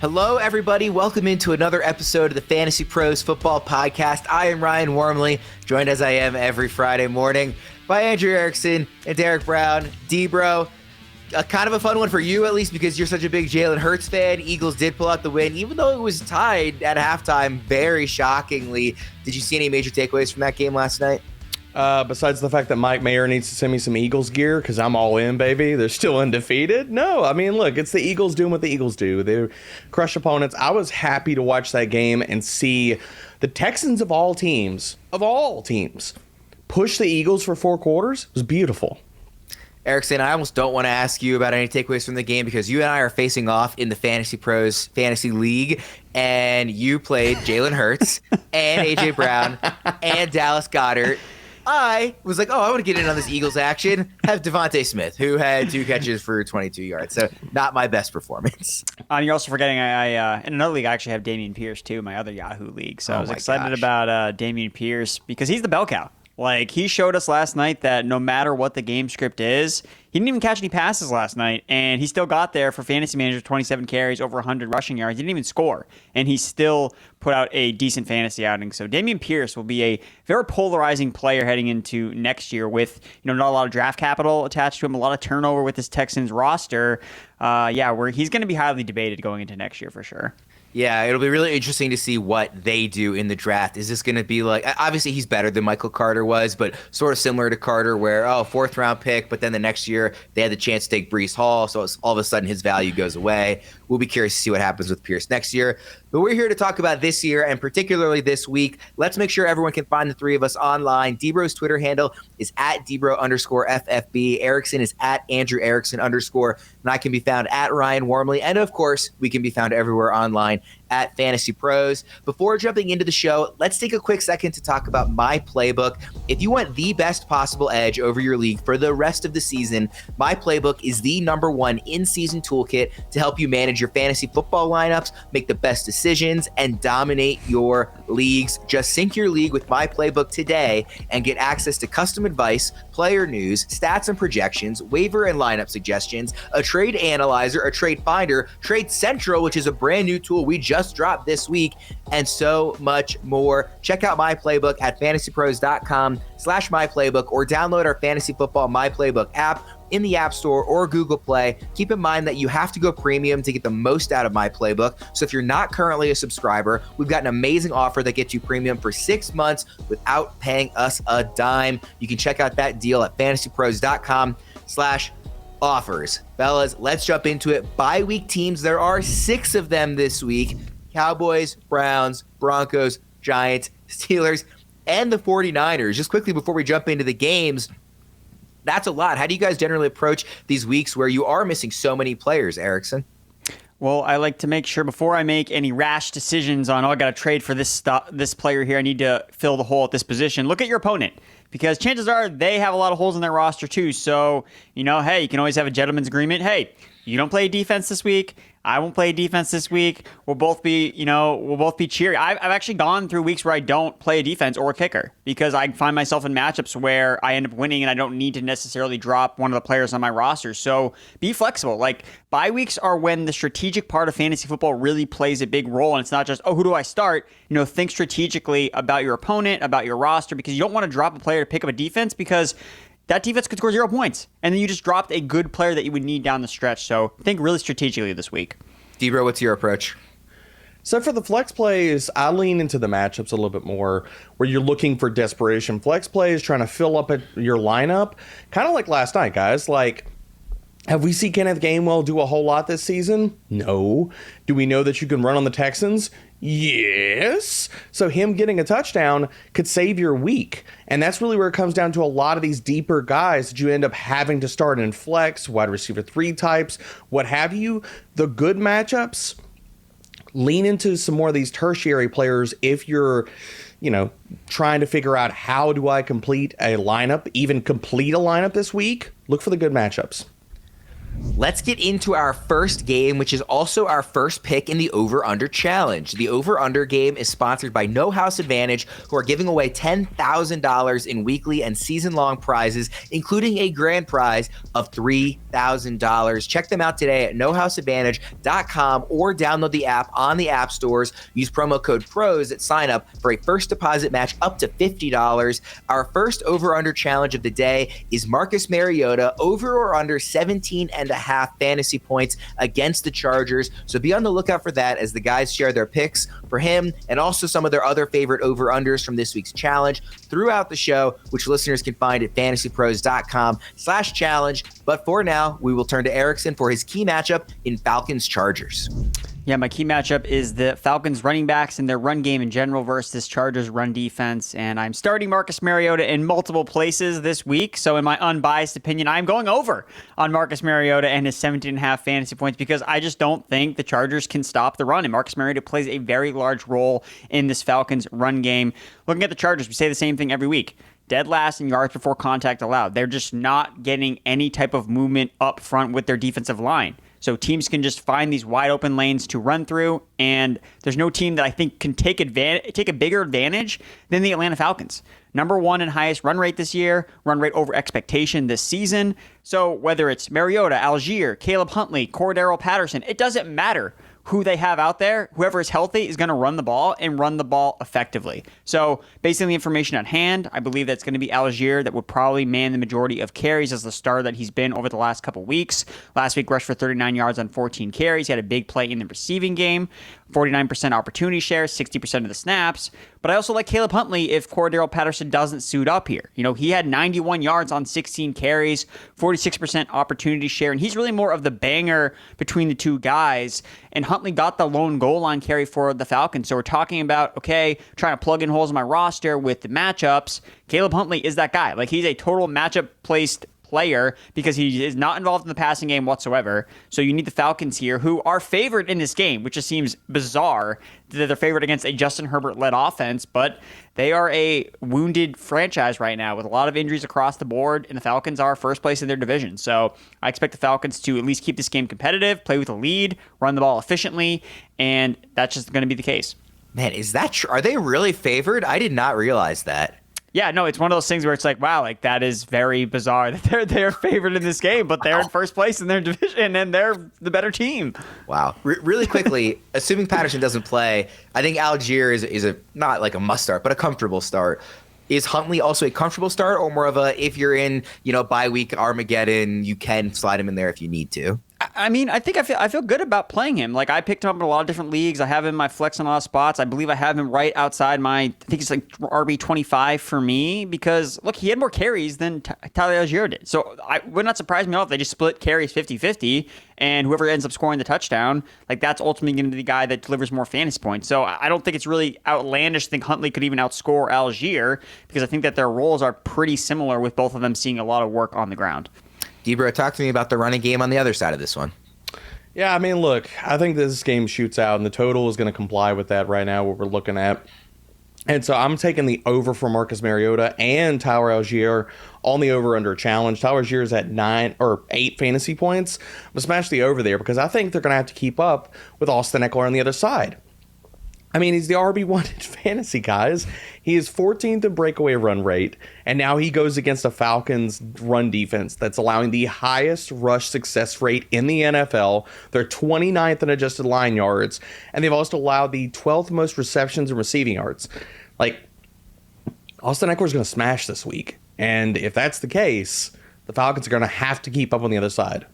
Hello, everybody. Welcome into another episode of the Fantasy Pros Football Podcast. I am Ryan Wormley, joined as I am every Friday morning by Andrew Erickson and Derek Brown. DBro, kind of a fun one for you, at least, because you're such a big Jalen Hurts fan. Eagles did pull out the win, even though it was tied at halftime, very shockingly. Did you see any major takeaways from that game last night? Besides the fact that Mike Mayer needs to send me some Eagles gear because I'm all in, baby. They're still undefeated. No, I mean, look, it's the Eagles doing what the Eagles do. They crush opponents. I was happy to watch that game and see the Texans of all teams, push the Eagles for 4 quarters. It was beautiful. Erickson, I almost don't want to ask you about any takeaways from the game because you and I are facing off in the Fantasy Pros Fantasy League, and you played Jalen Hurts and A.J. Brown and Dallas Goedert. I was like, I want to get in on this Eagles action. Have Devontae Smith, who had 2 catches for 22 yards. So not my best performance. You're also forgetting I in another league I actually have Dameon Pierce too, my other Yahoo league. So I was excited about Dameon Pierce because he's the bell cow. Like, he showed us last night that no matter what the game script is, he didn't even catch any passes last night, and he still got there for fantasy manager, 27 carries, over 100 rushing yards. He didn't even score, and he still put out a decent fantasy outing. So Dameon Pierce will be a very polarizing player heading into next year with, not a lot of draft capital attached to him, a lot of turnover with this Texans roster. Where he's going to be highly debated going into next year for sure. Yeah, it'll be really interesting to see what they do in the draft. Is this going to be like, obviously he's better than Michael Carter was, but sort of similar to Carter where, 4th round pick, but then the next year they had the chance to take Breece Hall, so all of a sudden his value goes away. We'll be curious to see what happens with Pierce next year. But we're here to talk about this year and particularly this week. Let's make sure everyone can find the 3 of us online. DBro's Twitter handle is at DBro_FFB. Erickson is at Andrew Erickson_. And I can be found at Ryan Wormley. And of course, we can be found everywhere online at Fantasy Pros. Before jumping into the show, let's take a quick second to talk about My Playbook. If you want the best possible edge over your league for the rest of the season, My Playbook is the #1 in-season toolkit to help you manage your fantasy football lineups, make the best decisions, and dominate your leagues. Just sync your league with My Playbook today and get access to custom advice, player news, stats and projections, waiver and lineup suggestions, a trade analyzer, a trade finder, Trade Central, which is a brand new tool we just dropped this week, and so much more. Check out My Playbook at fantasypros.com/myplaybook or download our Fantasy Football My Playbook app in the App Store or Google Play. Keep in mind that you have to go premium to get the most out of My Playbook. So if you're not currently a subscriber, we've got an amazing offer that gets you premium for 6 months without paying us a dime. You can check out that deal at fantasypros.com/offers. Fellas, let's jump into it. Bye week teams, there are 6 of them this week. Cowboys, Browns, Broncos, Giants, Steelers, and the 49ers. Just quickly before we jump into the games, that's a lot. How do you guys generally approach these weeks where you are missing so many players, Erickson? Well, I like to make sure before I make any rash decisions on, I got to trade for this player here, I need to fill the hole at this position. Look at your opponent, because chances are they have a lot of holes in their roster too. So, hey, you can always have a gentleman's agreement. Hey, you don't play defense this week, I won't play defense this week. We'll both be cheery. I've actually gone through weeks where I don't play a defense or a kicker because I find myself in matchups where I end up winning and I don't need to necessarily drop one of the players on my roster. So be flexible. Like, bye weeks are when the strategic part of fantasy football really plays a big role. And it's not just, who do I start? Think strategically about your opponent, about your roster, because you don't want to drop a player to pick up a defense because that defense could score 0 points. And then you just dropped a good player that you would need down the stretch. So think really strategically this week. DBro, what's your approach? So for the flex plays, I lean into the matchups a little bit more where you're looking for desperation. Flex plays, trying to fill up your lineup. Kind of like last night, guys. Like, have we seen Kenneth Gainwell do a whole lot this season? No. Do we know that you can run on the Texans? Yes. So him getting a touchdown could save your week. And that's really where it comes down to a lot of these deeper guys that you end up having to start in flex, wide receiver 3 types, what have you. The good matchups, lean into some more of these tertiary players if you're, trying to figure out how do I complete a lineup, even complete a lineup this week. Look for the good matchups. Let's get into our first game, which is also our first pick in the over-under challenge. The over-under game is sponsored by No House Advantage, who are giving away $10,000 in weekly and season-long prizes, including a grand prize of $3,000. Check them out today at nohouseadvantage.com or download the app on the app stores. Use promo code PROS at sign up for a first deposit match up to $50. Our first over-under challenge of the day is Marcus Mariota over or under 17.5 fantasy points against the Chargers. So be on the lookout for that as the guys share their picks for him and also some of their other favorite over-unders from this week's challenge throughout the show, which listeners can find at fantasypros.com/challenge. But for now, we will turn to Erickson for his key matchup in Falcons-Chargers. Yeah, my key matchup is the Falcons running backs and their run game in general versus this Chargers run defense. And I'm starting Marcus Mariota in multiple places this week. So in my unbiased opinion, I'm going over on Marcus Mariota and his 17.5 fantasy points because I just don't think the Chargers can stop the run. And Marcus Mariota plays a very large role in this Falcons run game. Looking at the Chargers, we say the same thing every week. Dead last in yards before contact allowed. They're just not getting any type of movement up front with their defensive line. So teams can just find these wide open lanes to run through, and there's no team that I think can take a bigger advantage than the Atlanta Falcons. Number one in highest run rate this year, run rate over expectation this season. So whether it's Mariota, Algier, Caleb Huntley, Cordero Patterson, it doesn't matter who they have out there. Whoever is healthy is going to run the ball and run the ball effectively. So based on the information at hand, I believe that's going to be Algier that would probably man the majority of carries as the star that he's been over the last couple weeks. Last week, rushed for 39 yards on 14 carries. He had a big play in the receiving game. 49% opportunity share, 60% of the snaps. But I also like Caleb Huntley if Cordero Patterson doesn't suit up here. You know, he had 91 yards on 16 carries, 46% opportunity share, and he's really more of the banger between the two guys. And Huntley got the lone goal line carry for the Falcons. So we're talking about, okay, trying to plug in holes in my roster with the matchups. Caleb Huntley is that guy. Like, he's a total matchup placed player because he is not involved in the passing game whatsoever. So you need the Falcons here, who are favored in this game, which just seems bizarre that they're favored against a Justin Herbert-led offense, but they are a wounded franchise right now with a lot of injuries across the board, and the Falcons are first place in their division. So I expect the Falcons to at least keep this game competitive, play with a lead, run the ball efficiently, and that's just going to be the case. Man, is that true? Are they really favored? I did not realize that. Yeah, no, it's one of those things where it's like, wow, like that is very bizarre that they're favored in this game, but they're in first place in their division and they're the better team. Wow. Really quickly, assuming Patterson doesn't play, I think Algier is a not like a must start, but a comfortable start. Is Huntley also a comfortable start, or more of a if you're in, bye week Armageddon, you can slide him in there if you need to? I mean, I think I feel good about playing him. Like, I picked him up in a lot of different leagues. I have him in my flex in a lot of spots. I believe I have him right outside I think it's like RB25 for me because, look, he had more carries than Tyler Algier did. So it would not surprise me at all if they just split carries 50-50, and whoever ends up scoring the touchdown, like, that's ultimately going to be the guy that delivers more fantasy points. So I don't think it's really outlandish to think Huntley could even outscore Algier because I think that their roles are pretty similar with both of them seeing a lot of work on the ground. DBro, talk to me about the running game on the other side of this one. Yeah, I mean, look, I think this game shoots out, and the total is going to comply with that right now, what we're looking at. And so I'm taking the over for Marcus Mariota and Tyler Algier on the over-under challenge. Tyler Algier is at 9 or 8 fantasy points. I'm going to smash the over there because I think they're going to have to keep up with Austin Eckler on the other side. I mean, he's the RB1 in fantasy, guys. He is 14th in breakaway run rate, and now he goes against a Falcons run defense that's allowing the highest rush success rate in the NFL. They're 29th in adjusted line yards, and they've also allowed the 12th most receptions and receiving yards. Like, Austin Eckler's going to smash this week, and if that's the case, the Falcons are going to have to keep up on the other side.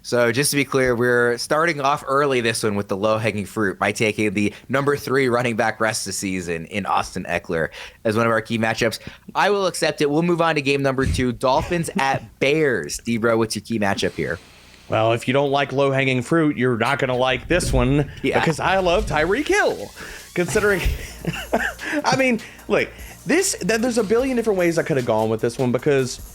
So just to be clear, we're starting off early this one with the low-hanging fruit by taking the number 3 running back rest of the season in Austin Eckler as one of our key matchups. I will accept it. We'll move on to game number 2, Dolphins at Bears. DBro, what's your key matchup here? Well, if you don't like low-hanging fruit, you're not going to like this one because I love Tyreek Hill. Considering, I mean, look, there's a billion different ways I could have gone with this one because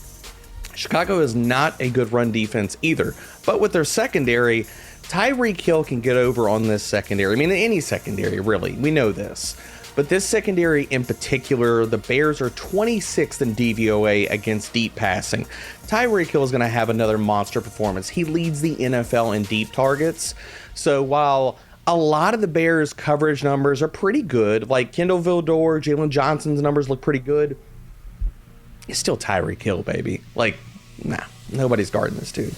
Chicago is not a good run defense either. But with their secondary, Tyreek Hill can get over on this secondary. I mean, any secondary, really. We know this. But this secondary in particular, the Bears are 26th in DVOA against deep passing. Tyreek Hill is going to have another monster performance. He leads the NFL in deep targets. So while a lot of the Bears' coverage numbers are pretty good, like Kendall Vildor, Jalen Johnson's numbers look pretty good, it's still Tyreek Hill, baby. Like, nah, nobody's guarding this dude.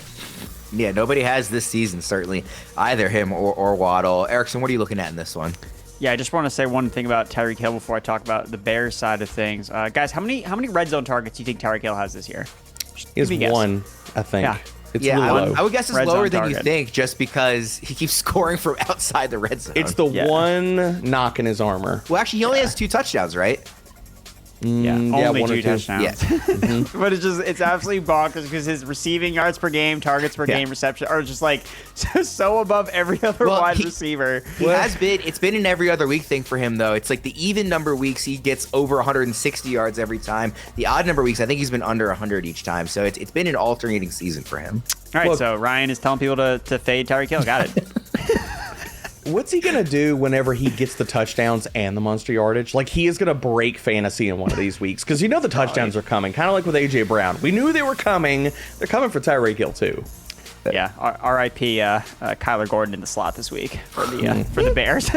Yeah, nobody has this season, certainly, either him or Waddle. Erickson, what are you looking at in this one? Yeah, I just want to say one thing about Tyreek Hill before I talk about the Bears side of things. Guys, how many red zone targets do you think Tyreek Hill has this year? He has one, I think. Yeah. It's Yeah, really low. I would guess it's Red lower zone than you target. think, just because he keeps scoring from outside the red zone. It's the one knock in his armor. Well, actually, he only has 2 touchdowns, right? Yeah, only one or 2 two. touchdowns. Yeah. But it's absolutely bonkers because his receiving yards per game, targets per game, reception are just like so above every other wide receiver. It's been an every other week thing for him, though. It's like the even number weeks he gets over 160 yards every time. The odd number weeks, I think he's been under 100 each time. So it's been an alternating season for him. All right, Look, so Ryan is telling people to fade Tyreek Hill. Got it. What's he going to do whenever he gets the touchdowns and the monster yardage? Like, he is going to break fantasy in one of these weeks because you know the touchdowns are coming, kind of like with A.J. Brown. We knew they were coming. They're coming for Tyreek Hill, too. Yeah, R.I.P. Kyler Gordon in the slot this week for the Bears.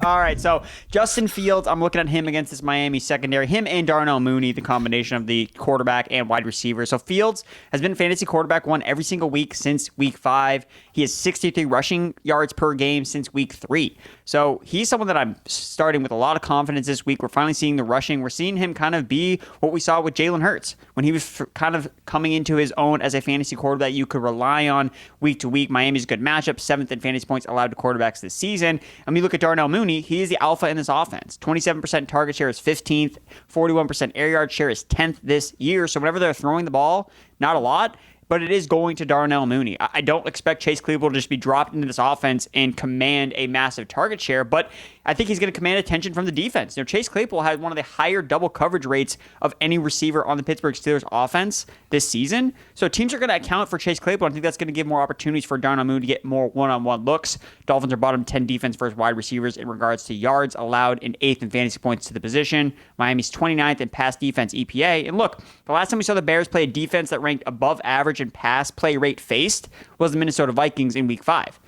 All right, so Justin Fields, I'm looking at him against this Miami secondary. Him and Darnell Mooney, the combination of the quarterback and wide receiver. So Fields has been fantasy quarterback 1 every single week since week 5. He has 63 rushing yards per game since week 3. So he's someone that I'm starting with a lot of confidence this week. We're finally seeing the rushing. We're seeing him kind of be what we saw with Jalen Hurts when he was kind of coming into his own as a fantasy quarterback you could rely on week to week. Miami's a good matchup, 7th in fantasy points allowed to quarterbacks this season. And we look at Darnell Mooney, he is the alpha in this offense. 27% target share is 15th, 41% air yard share is 10th this year. So whenever they're throwing the ball, not a lot, but it is going to Darnell Mooney. I don't expect Chase Claypool to just be dropped into this offense and command a massive target share, but I think he's going to command attention from the defense. You know, Chase Claypool had one of the higher double coverage rates of any receiver on the Pittsburgh Steelers offense this season. So teams are going to account for Chase Claypool. I think that's going to give more opportunities for Darnell Mooney to get more one-on-one looks. Dolphins are bottom 10 defense versus wide receivers in regards to yards allowed and 8th in fantasy points to the position. Miami's 29th in pass defense EPA. And look, the last time we saw the Bears play a defense that ranked above average in pass play rate faced was the Minnesota Vikings in week 5.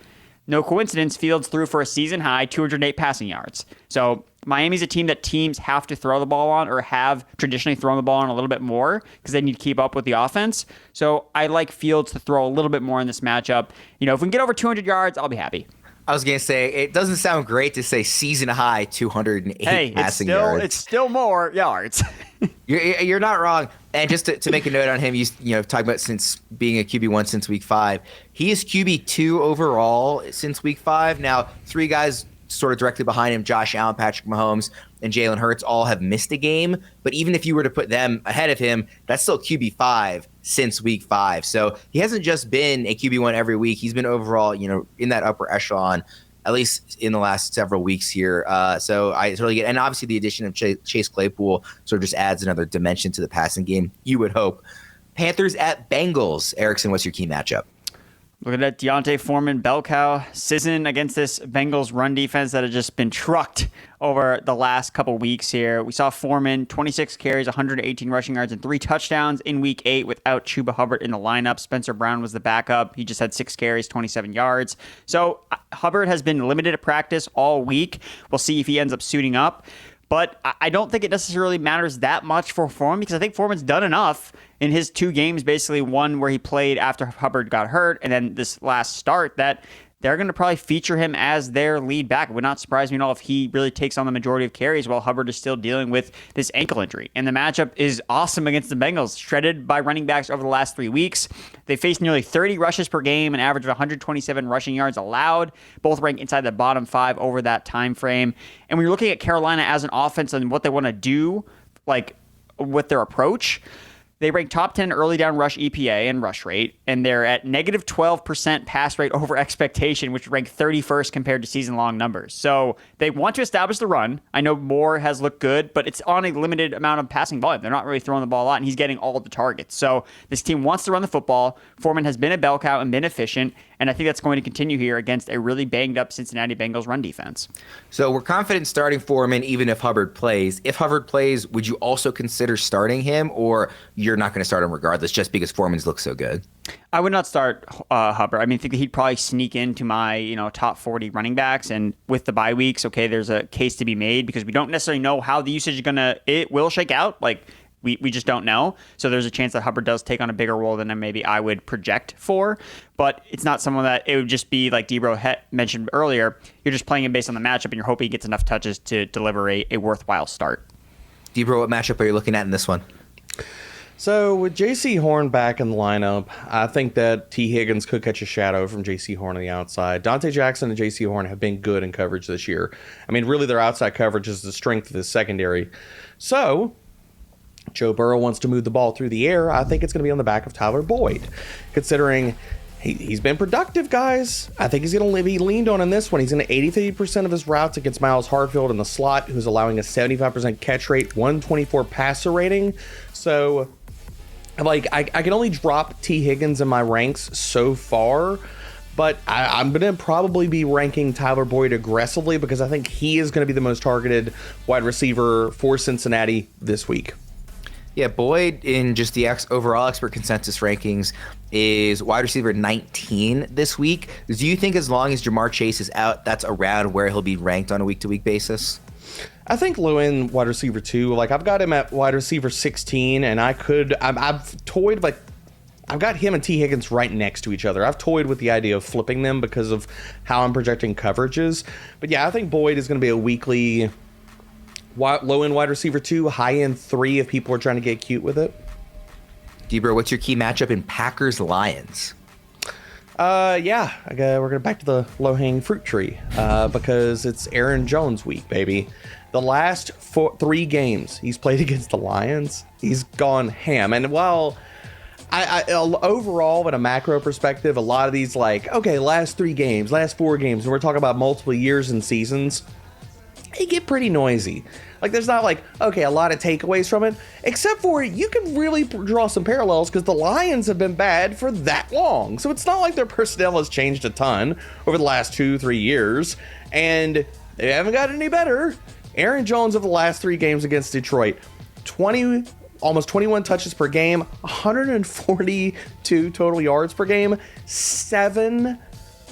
No coincidence, Fields threw for a season-high 208 passing yards. So Miami's a team that teams have to throw the ball on or have traditionally thrown the ball on a little bit more because they need to keep up with the offense. So I like Fields to throw a little bit more in this matchup. You know, if we can get over 200 yards, I'll be happy. I was going to say, it doesn't sound great to say season-high 208 passing yards. It's still more yards. You're not wrong. And just to make a note on him, you know, talking about since being a QB1 since week 5, he is QB2 overall since week 5. Now, 3 guys sort of directly behind him, Josh Allen, Patrick Mahomes, and Jalen Hurts, all have missed a game. But even if you were to put them ahead of him, that's still QB5 since week 5. So he hasn't just been a QB1 every week. He's been overall, you know, in that upper echelon, at least in the last several weeks here. So I totally get, and obviously the addition of Chase Claypool sort of just adds another dimension to the passing game, you would hope. Panthers at Bengals. Erickson, what's your key matchup? Looking at Deontay Foreman, bell cow, season against this Bengals run defense that has just been trucked over the last couple weeks here. We saw Foreman, 26 carries, 118 rushing yards, and 3 touchdowns in week 8 without Chuba Hubbard in the lineup. Spencer Brown was the backup. He just had 6 carries, 27 yards. So Hubbard has been limited at practice all week. We'll see if he ends up suiting up. But I don't think it necessarily matters that much for Foreman because I think Foreman's done enough in his 2 games, basically one where he played after Hubbard got hurt and then this last start, that they're going to probably feature him as their lead back. It would not surprise me at all if he really takes on the majority of carries while Hubbard is still dealing with this ankle injury. And the matchup is awesome against the Bengals, shredded by running backs over the last 3 weeks. They faced nearly 30 rushes per game, an average of 127 rushing yards allowed. Both rank inside the bottom 5 over that time frame. And when you're looking at Carolina as an offense and what they want to do, like with their approach, they rank top 10 early down rush EPA and rush rate, and they're at negative 12% pass rate over expectation, which rank 31st compared to season-long numbers. So they want to establish the run. I know Moore has looked good, but it's on a limited amount of passing volume. They're not really throwing the ball a lot, and he's getting all of the targets. So this team wants to run the football. Foreman has been a bell cow and been efficient, And I think that's going to continue here against a really banged up Cincinnati Bengals run defense. So we're confident starting Foreman even if Hubbard plays. If Hubbard plays, would you also consider starting him, or you're not going to start him regardless just because Foreman's looks so good? I would not start Hubbard. I mean, I think he'd probably sneak into my top 40 running backs, and with the bye weeks, okay, there's a case to be made because we don't necessarily know how the usage it will shake out. Like we just don't know. So there's a chance that Hubbard does take on a bigger role than maybe I would project for. But it's not someone that it would just be like DBro mentioned earlier. You're just playing him based on the matchup, and you're hoping he gets enough touches to deliver a worthwhile start. DBro, what matchup are you looking at in this one? So with J.C. Horn back in the lineup, I think that T. Higgins could catch a shadow from J.C. Horn on the outside. Dante Jackson and J.C. Horn have been good in coverage this year. I mean, really, their outside coverage is the strength of the secondary. So Joe Burrow wants to move the ball through the air. I think it's going to be on the back of Tyler Boyd, considering he's been productive, guys. I think he's going to be leaned on in this one. He's in 83% of his routes against Miles Hartfield in the slot, who's allowing a 75% catch rate, 124 passer rating. So like I can only drop T. Higgins in my ranks so far, but I'm going to probably be ranking Tyler Boyd aggressively because I think he is going to be the most targeted wide receiver for Cincinnati this week. Yeah, Boyd in just the overall expert consensus rankings is wide receiver 19 this week. Do you think as long as Jamar Chase is out, that's around where he'll be ranked on a week-to-week basis? I think low end wide receiver 2. Like I've got him at wide receiver 16, and I've toyed I've got him and T. Higgins right next to each other. I've toyed with the idea of flipping them because of how I'm projecting coverages. But yeah, I think Boyd is going to be a weekly low end wide receiver 2, high end 3 if people are trying to get cute with it. DBro, what's your key matchup in Packers-Lions? Yeah, we're going back to the low-hanging fruit tree because it's Aaron Jones week, baby. The last 3 games he's played against the Lions, he's gone ham. And while I overall, in a macro perspective, a lot of these last 3 games, last 4 games, and we're talking about multiple years and seasons, they get pretty noisy. Like, there's not a lot of takeaways from it, except for you can really draw some parallels because the Lions have been bad for that long. So it's not like their personnel has changed a ton over the last 2-3 years, and they haven't gotten any better. Aaron Jones of the last 3 games against Detroit, almost 21 touches per game, 142 total yards per game, 7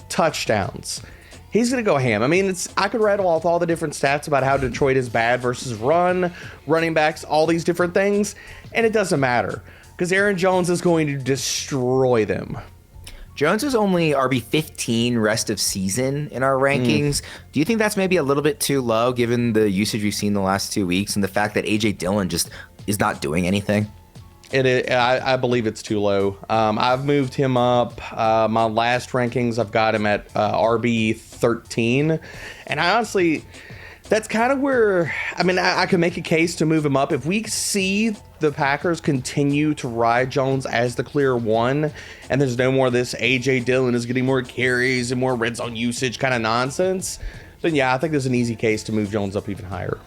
touchdowns. He's going to go ham. I mean, I could rattle off all the different stats about how Detroit is bad versus running backs, all these different things, and it doesn't matter because Aaron Jones is going to destroy them. Jones is only RB 15 rest of season in our rankings. Do you think that's maybe a little bit too low given the usage we've seen the last 2 weeks and the fact that A.J. Dillon just is not doing anything? It is, I believe it's too low. I've moved him up. My last rankings, I've got him at RB 13. And I honestly, that's kind of where, I can make a case to move him up. If we see the Packers continue to ride Jones as the clear one, and there's no more of this A.J. Dillon is getting more carries and more red zone usage kind of nonsense, then yeah, I think there's an easy case to move Jones up even higher.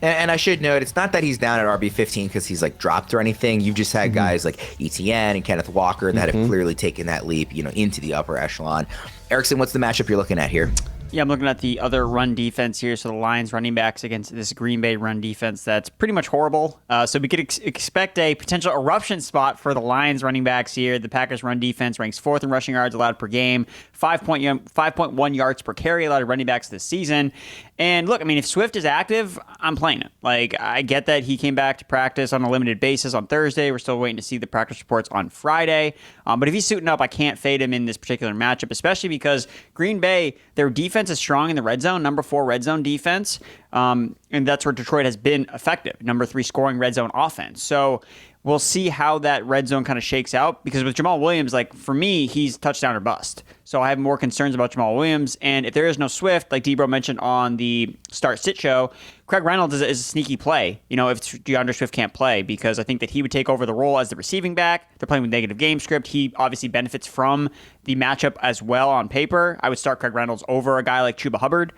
And I should note, it's not that he's down at RB 15 because he's dropped or anything. You've just had guys like Etienne and Kenneth Walker that have clearly taken that leap, into the upper echelon. Erickson, what's the matchup you're looking at here? Yeah, I'm looking at the other run defense here. So the Lions running backs against this Green Bay run defense that's pretty much horrible. So we could expect a potential eruption spot for the Lions running backs here. The Packers run defense ranks 4th in rushing yards allowed per game, 5.1 yards per carry allowed to running backs this season. And look, if Swift is active, I'm playing it. I get that he came back to practice on a limited basis on Thursday. We're still waiting to see the practice reports on Friday. But if he's suiting up, I can't fade him in this particular matchup, especially because Green Bay, their defense is strong in the red zone, number 4 red zone defense. And that's where Detroit has been effective, number 3 scoring red zone offense. So we'll see how that red zone kind of shakes out because with Jamal Williams, for me, he's touchdown or bust. So I have more concerns about Jamal Williams. And if there is no Swift, like DBro mentioned on the start-sit show, Craig Reynolds is a sneaky play, if DeAndre Swift can't play, because I think that he would take over the role as the receiving back. They're playing with negative game script. He obviously benefits from the matchup as well on paper. I would start Craig Reynolds over a guy like Chuba Hubbard,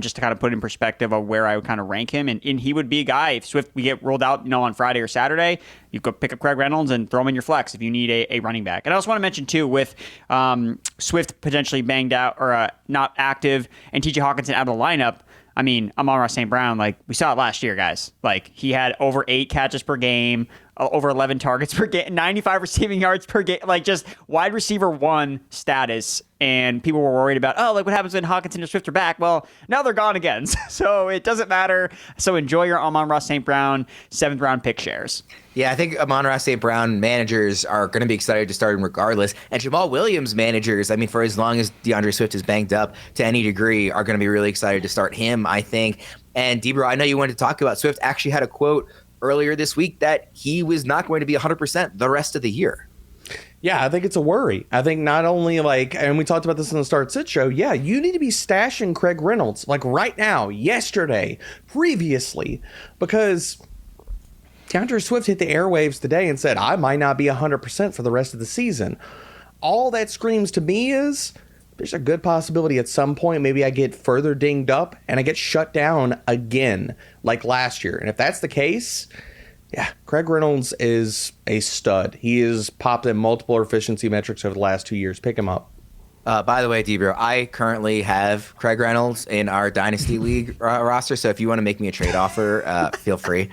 just to kind of put in perspective of where I would kind of rank him. And he would be a guy, if Swift we get rolled out, on Friday or Saturday, you could pick up Craig Reynolds and throw him in your flex if you need a running back. And I also want to mention, too, with Swift potentially banged out or not active and TJ Hawkinson out of the lineup, I mean, Amon-Ra St. Brown, like, we saw it last year, guys. Like, he had over 8 catches per game, over 11 targets per game, 95 receiving yards per game, like, just wide receiver 1 status. And people were worried about, what happens when Hawkinson and Swift are back? Well, now they're gone again, so it doesn't matter. So enjoy your Amon-Ra St. Brown 7th round pick shares. Yeah, I think Amon-Ra St. Brown managers are going to be excited to start him regardless. And Jamal Williams managers, I mean, for as long as DeAndre Swift is banged up to any degree, are going to be really excited to start him, I think. And DBro, I know you wanted to talk about Swift, actually had a quote earlier this week that he was not going to be 100% the rest of the year. Yeah, I think it's a worry. I think not only and we talked about this in the Start Sit show, yeah, you need to be stashing Craig Reynolds like right now, yesterday, previously, because DeAndre Swift hit the airwaves today and said, I might not be 100% for the rest of the season. All that screams to me is there's a good possibility at some point maybe I get further dinged up and I get shut down again like last year. And if that's the case, yeah, Craig Reynolds is a stud. He has popped in multiple efficiency metrics over the last 2 years. Pick him up. By the way, DBro, I currently have Craig Reynolds in our Dynasty League roster, so if you want to make me a trade offer, feel free.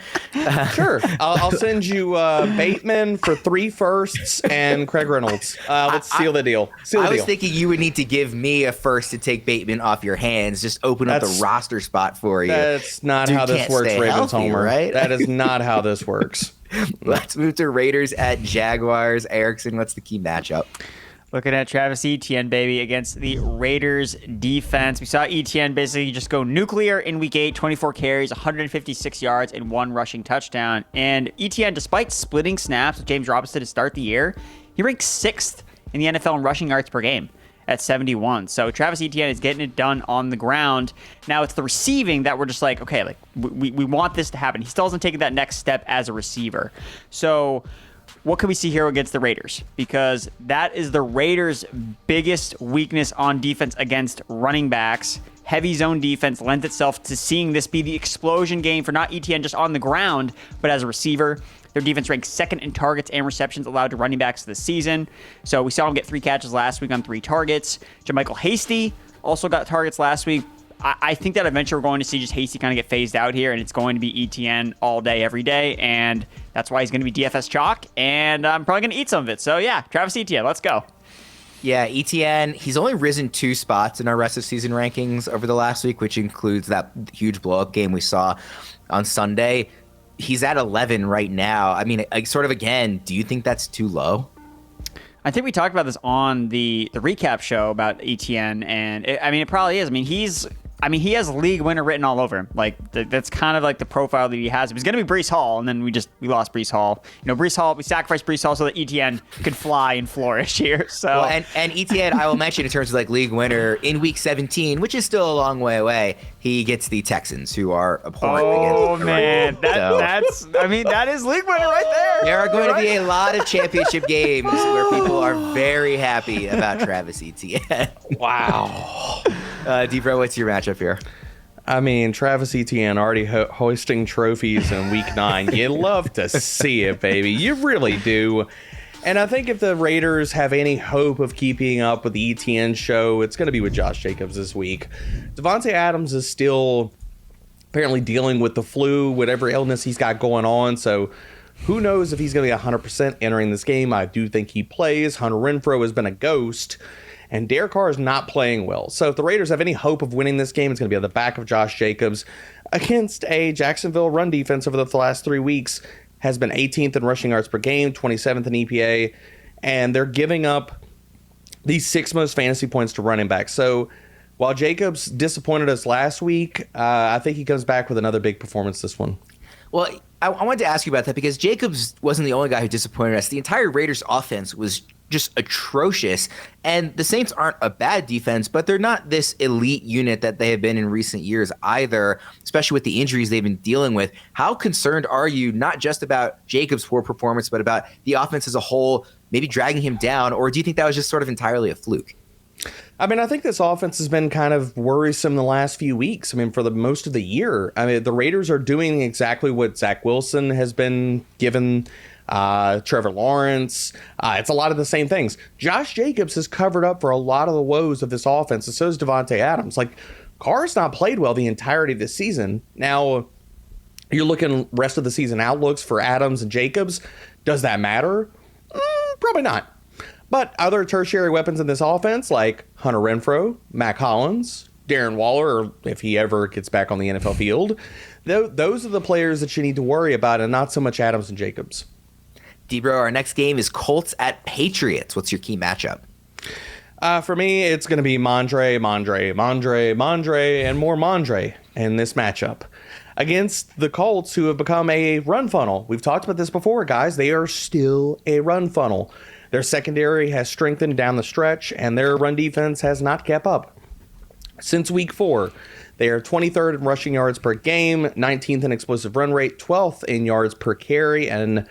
Sure. I'll send you Bateman for 3 firsts and Craig Reynolds. Let's seal the deal. I was thinking you would need to give me a first to take Bateman off your hands, just open up the roster spot for you. That's not how this works, Ravens Homer. Right? That is not how this works. Let's move to Raiders at Jaguars. Erickson, what's the key matchup? Looking at Travis Etienne, baby, against the Raiders defense. We saw Etienne basically just go nuclear in week 8, 24 carries, 156 yards, and 1 rushing touchdown. And Etienne, despite splitting snaps with James Robinson to start the year, he ranks 6th in the NFL in rushing yards per game at 71. So Travis Etienne is getting it done on the ground. Now it's the receiving that we're just like, okay, like we want this to happen. He still hasn't taken that next step as a receiver. So what can we see here against the Raiders? Because that is the Raiders' biggest weakness on defense against running backs. Heavy zone defense lends itself to seeing this be the explosion game for not Etienne just on the ground, but as a receiver. Their defense ranks 2nd in targets and receptions allowed to running backs this season. So we saw him get 3 catches last week on 3 targets. JaMychal Hasty also got targets last week. I think that eventually we're going to see just Hasty kind of get phased out here, and it's going to be Etienne all day, every day, and that's why he's going to be DFS chalk, and I'm probably going to eat some of it. So, yeah, Travis Etienne, let's go. Yeah, Etienne, he's only risen 2 spots in our rest of season rankings over the last week, which includes that huge blow-up game we saw on Sunday. He's at 11 right now. I mean, sort of again, do you think that's too low? I think we talked about this on the recap show about Etienne, and it probably is. He has league winner written all over him. Like that's kind of like the profile that he has. It was going to be Breece Hall, and then we lost Breece Hall. Breece Hall, we sacrificed Breece Hall so that Etienne could fly and flourish here. So well, and Etienne, I will mention in terms of like league winner in week 17, which is still a long way away. He gets the Texans, who are abhorrent. Oh man, that is league winner right there. There are going to be a lot of championship games where people are very happy about Travis Etienne. Wow. DBro, what's your matchup here? I mean, Travis Etienne already hoisting trophies in week 9. You love to see it, baby. You really do. And I think if the Raiders have any hope of keeping up with the Etienne show, it's going to be with Josh Jacobs this week. Devontae Adams is still apparently dealing with the flu, whatever illness he's got going on. So who knows if he's going to be 100% entering this game. I do think he plays. Hunter Renfrow has been a ghost. And Derek Carr is not playing well. So if the Raiders have any hope of winning this game, it's going to be on the back of Josh Jacobs against a Jacksonville run defense over the last 3 weeks. Has been 18th in rushing yards per game, 27th in EPA, and they're giving up the 6th most fantasy points to running backs. So while Jacobs disappointed us last week, I think he comes back with another big performance this one. Well, I wanted to ask you about that because Jacobs wasn't the only guy who disappointed us. The entire Raiders offense was just atrocious. And the Saints aren't a bad defense, but they're not this elite unit that they have been in recent years either, especially with the injuries they've been dealing with. How concerned are you not just about Jacobs' poor performance, but about the offense as a whole, maybe dragging him down? Or do you think that was just sort of entirely a fluke? I mean, I think this offense has been kind of worrisome the last few weeks. I mean, for the most of the year. I mean, the Raiders are doing exactly what Zach Wilson has been given, Trevor Lawrence. It's a lot of the same things. Josh Jacobs has covered up for a lot of the woes of this offense, and so has Devontae Adams. Like, Carr's not played well the entirety of this season. Now, you're looking rest of the season outlooks for Adams and Jacobs. Does that matter? Probably not. But other tertiary weapons in this offense, like Hunter Renfrow, Mac Hollins, Darren Waller, or if he ever gets back on the NFL field, those are the players that you need to worry about, and not so much Adams and Jacobs. DBro, our next game is Colts at Patriots. What's your key matchup? For me, it's going to be Rhamondre, and more Rhamondre in this matchup against the Colts, who have become a run funnel. We've talked about this before, guys. They are still a run funnel. Their secondary has strengthened down the stretch, and their run defense has not kept up. Since week 4, they are 23rd in rushing yards per game, 19th in explosive run rate, 12th in yards per carry, and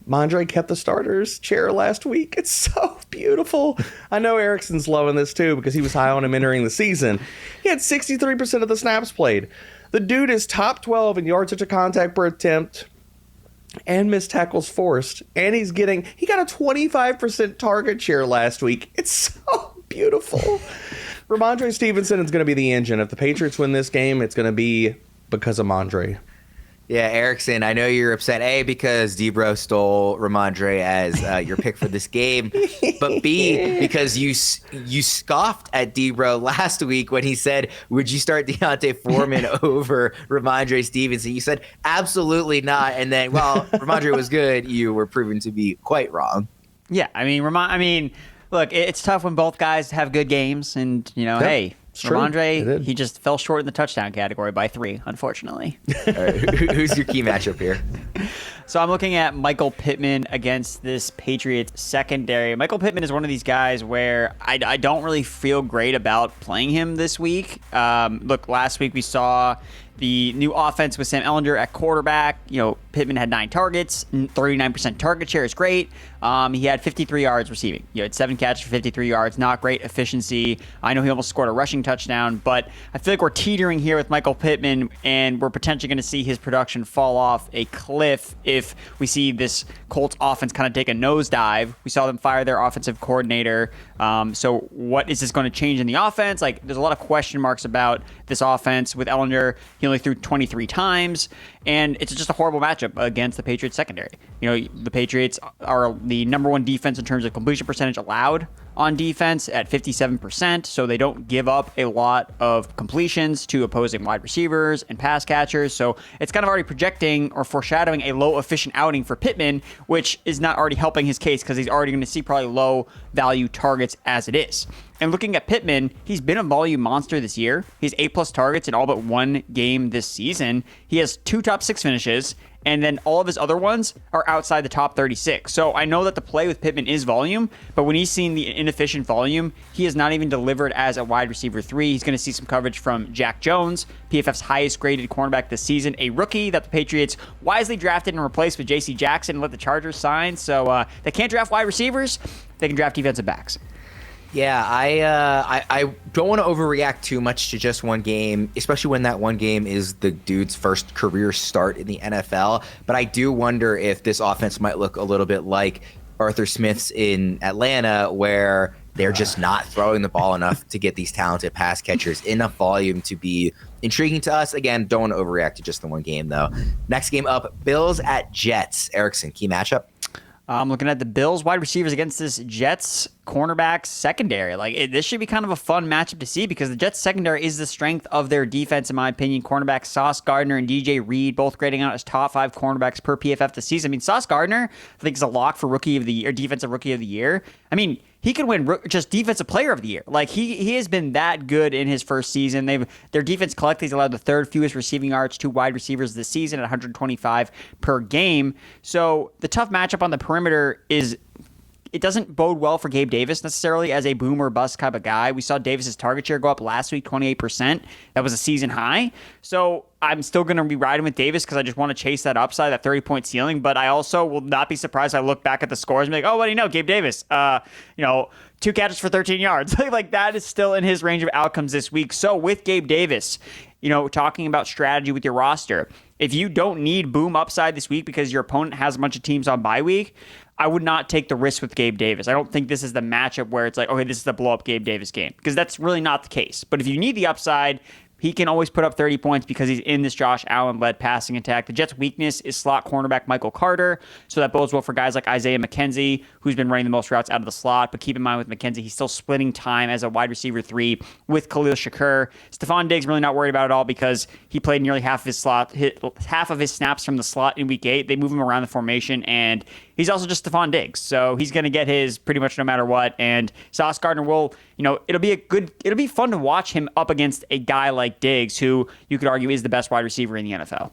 Rhamondre kept the starter's chair last week. It's so beautiful. I know Erickson's loving this too because he was high on him entering the season. He had 63% of the snaps played. The dude is top 12 in yards to contact per attempt and missed tackles forced. And he got a 25% target share last week. It's so beautiful. Rhamondre Stevenson is going to be the engine. If the Patriots win this game, it's going to be because of Rhamondre. Yeah, Erickson, I know you're upset, A, because DBro stole Rhamondre as your pick for this game, but B, because you scoffed at DBro last week when he said, would you start Deontay Foreman over Rhamondre Stevenson? You said, absolutely not. And then, well, Rhamondre was good. You were proven to be quite wrong. Yeah, I mean, look, it's tough when both guys have good games, and, hey, Rhamondre, he just fell short in the touchdown category by 3, unfortunately. All right, who's your key matchup here? So I'm looking at Michael Pittman against this Patriots secondary. Michael Pittman is one of these guys where I don't really feel great about playing him this week. Look, last week we saw the new offense with Sam Ehlinger at quarterback. Pittman had 9 targets, 39% target share is great. He had 53 yards receiving. He had 7 catches for 53 yards, not great efficiency. I know he almost scored a rushing touchdown, but I feel like we're teetering here with Michael Pittman, and we're potentially going to see his production fall off a cliff if we see this Colts offense kind of take a nosedive. We saw them fire their offensive coordinator. So what is this going to change in the offense? There's a lot of question marks about this offense with Ehlinger. He only threw 23 times, and it's just a horrible matchup against the Patriots secondary. The Patriots are the number 1 defense in terms of completion percentage allowed on defense at 57%, so they don't give up a lot of completions to opposing wide receivers and pass catchers. So it's kind of already projecting or foreshadowing a low efficient outing for Pittman, which is not already helping his case because he's already going to see probably low value targets as it is. And looking at Pittman, he's been a volume monster this year. He's 8+ targets in all but 1 game this season. He has 2 top 6 finishes, and then all of his other ones are outside the top 36. So I know that the play with Pittman is volume, but when he's seen the inefficient volume, he has not even delivered as a wide receiver 3. He's going to see some coverage from Jack Jones, PFF's highest graded cornerback this season, a rookie that the Patriots wisely drafted and replaced with J.C. Jackson and let the Chargers sign. So they can't draft wide receivers, they can draft defensive backs. Yeah, I don't want to overreact too much to just one game, especially when that one game is the dude's first career start in the NFL. But I do wonder if this offense might look a little bit like Arthur Smith's in Atlanta, where they're just not throwing the ball enough to get these talented pass catchers enough volume to be intriguing to us. Again, don't want to overreact to just the one game, though. Next game up, Bills at Jets. Erickson, key matchup? I'm looking at the Bills wide receivers against this Jets cornerback secondary. This should be kind of a fun matchup to see because the Jets secondary is the strength of their defense, in my opinion. Cornerbacks Sauce Gardner and DJ Reed both grading out as top 5 cornerbacks per PFF this season. I mean, Sauce Gardner, I think, is a lock for rookie of the year, defensive rookie of the year. I mean, he could win just defensive player of the year. He has been that good in his first season. Their defense collectively has allowed the 3rd fewest receiving yards to wide receivers this season at 125 per game. So the tough matchup on the perimeter is it doesn't bode well for Gabe Davis necessarily as a boom or bust type of guy. We saw Davis's target share go up last week, 28%. That was a season high. So I'm still going to be riding with Davis because I just want to chase that upside, that 30-point ceiling. But I also will not be surprised if I look back at the scores and be like, oh, what do you know? Gabe Davis, 2 catches for 13 yards. Like that is still in his range of outcomes this week. So with Gabe Davis, talking about strategy with your roster, if you don't need boom upside this week because your opponent has a bunch of teams on bye week, I would not take the risk with Gabe Davis. I don't think this is the matchup where it's like, okay, this is the blow up Gabe Davis game, because that's really not the case. But if you need the upside, he can always put up 30 points because he's in this Josh Allen-led passing attack. The Jets' weakness is slot cornerback Michael Carter, so that bodes well for guys like Isaiah McKenzie, who's been running the most routes out of the slot. But keep in mind with McKenzie, he's still splitting time as a wide receiver 3 with Khalil Shakur. Stephon Diggs really not worried about it all because he played nearly half of his snaps from the slot in Week 8. They move him around the formation, and he's also just Stephon Diggs, so he's going to get his pretty much no matter what. And Sauce Gardner will, it'll be fun to watch him up against a guy like Diggs, who you could argue is the best wide receiver in the NFL.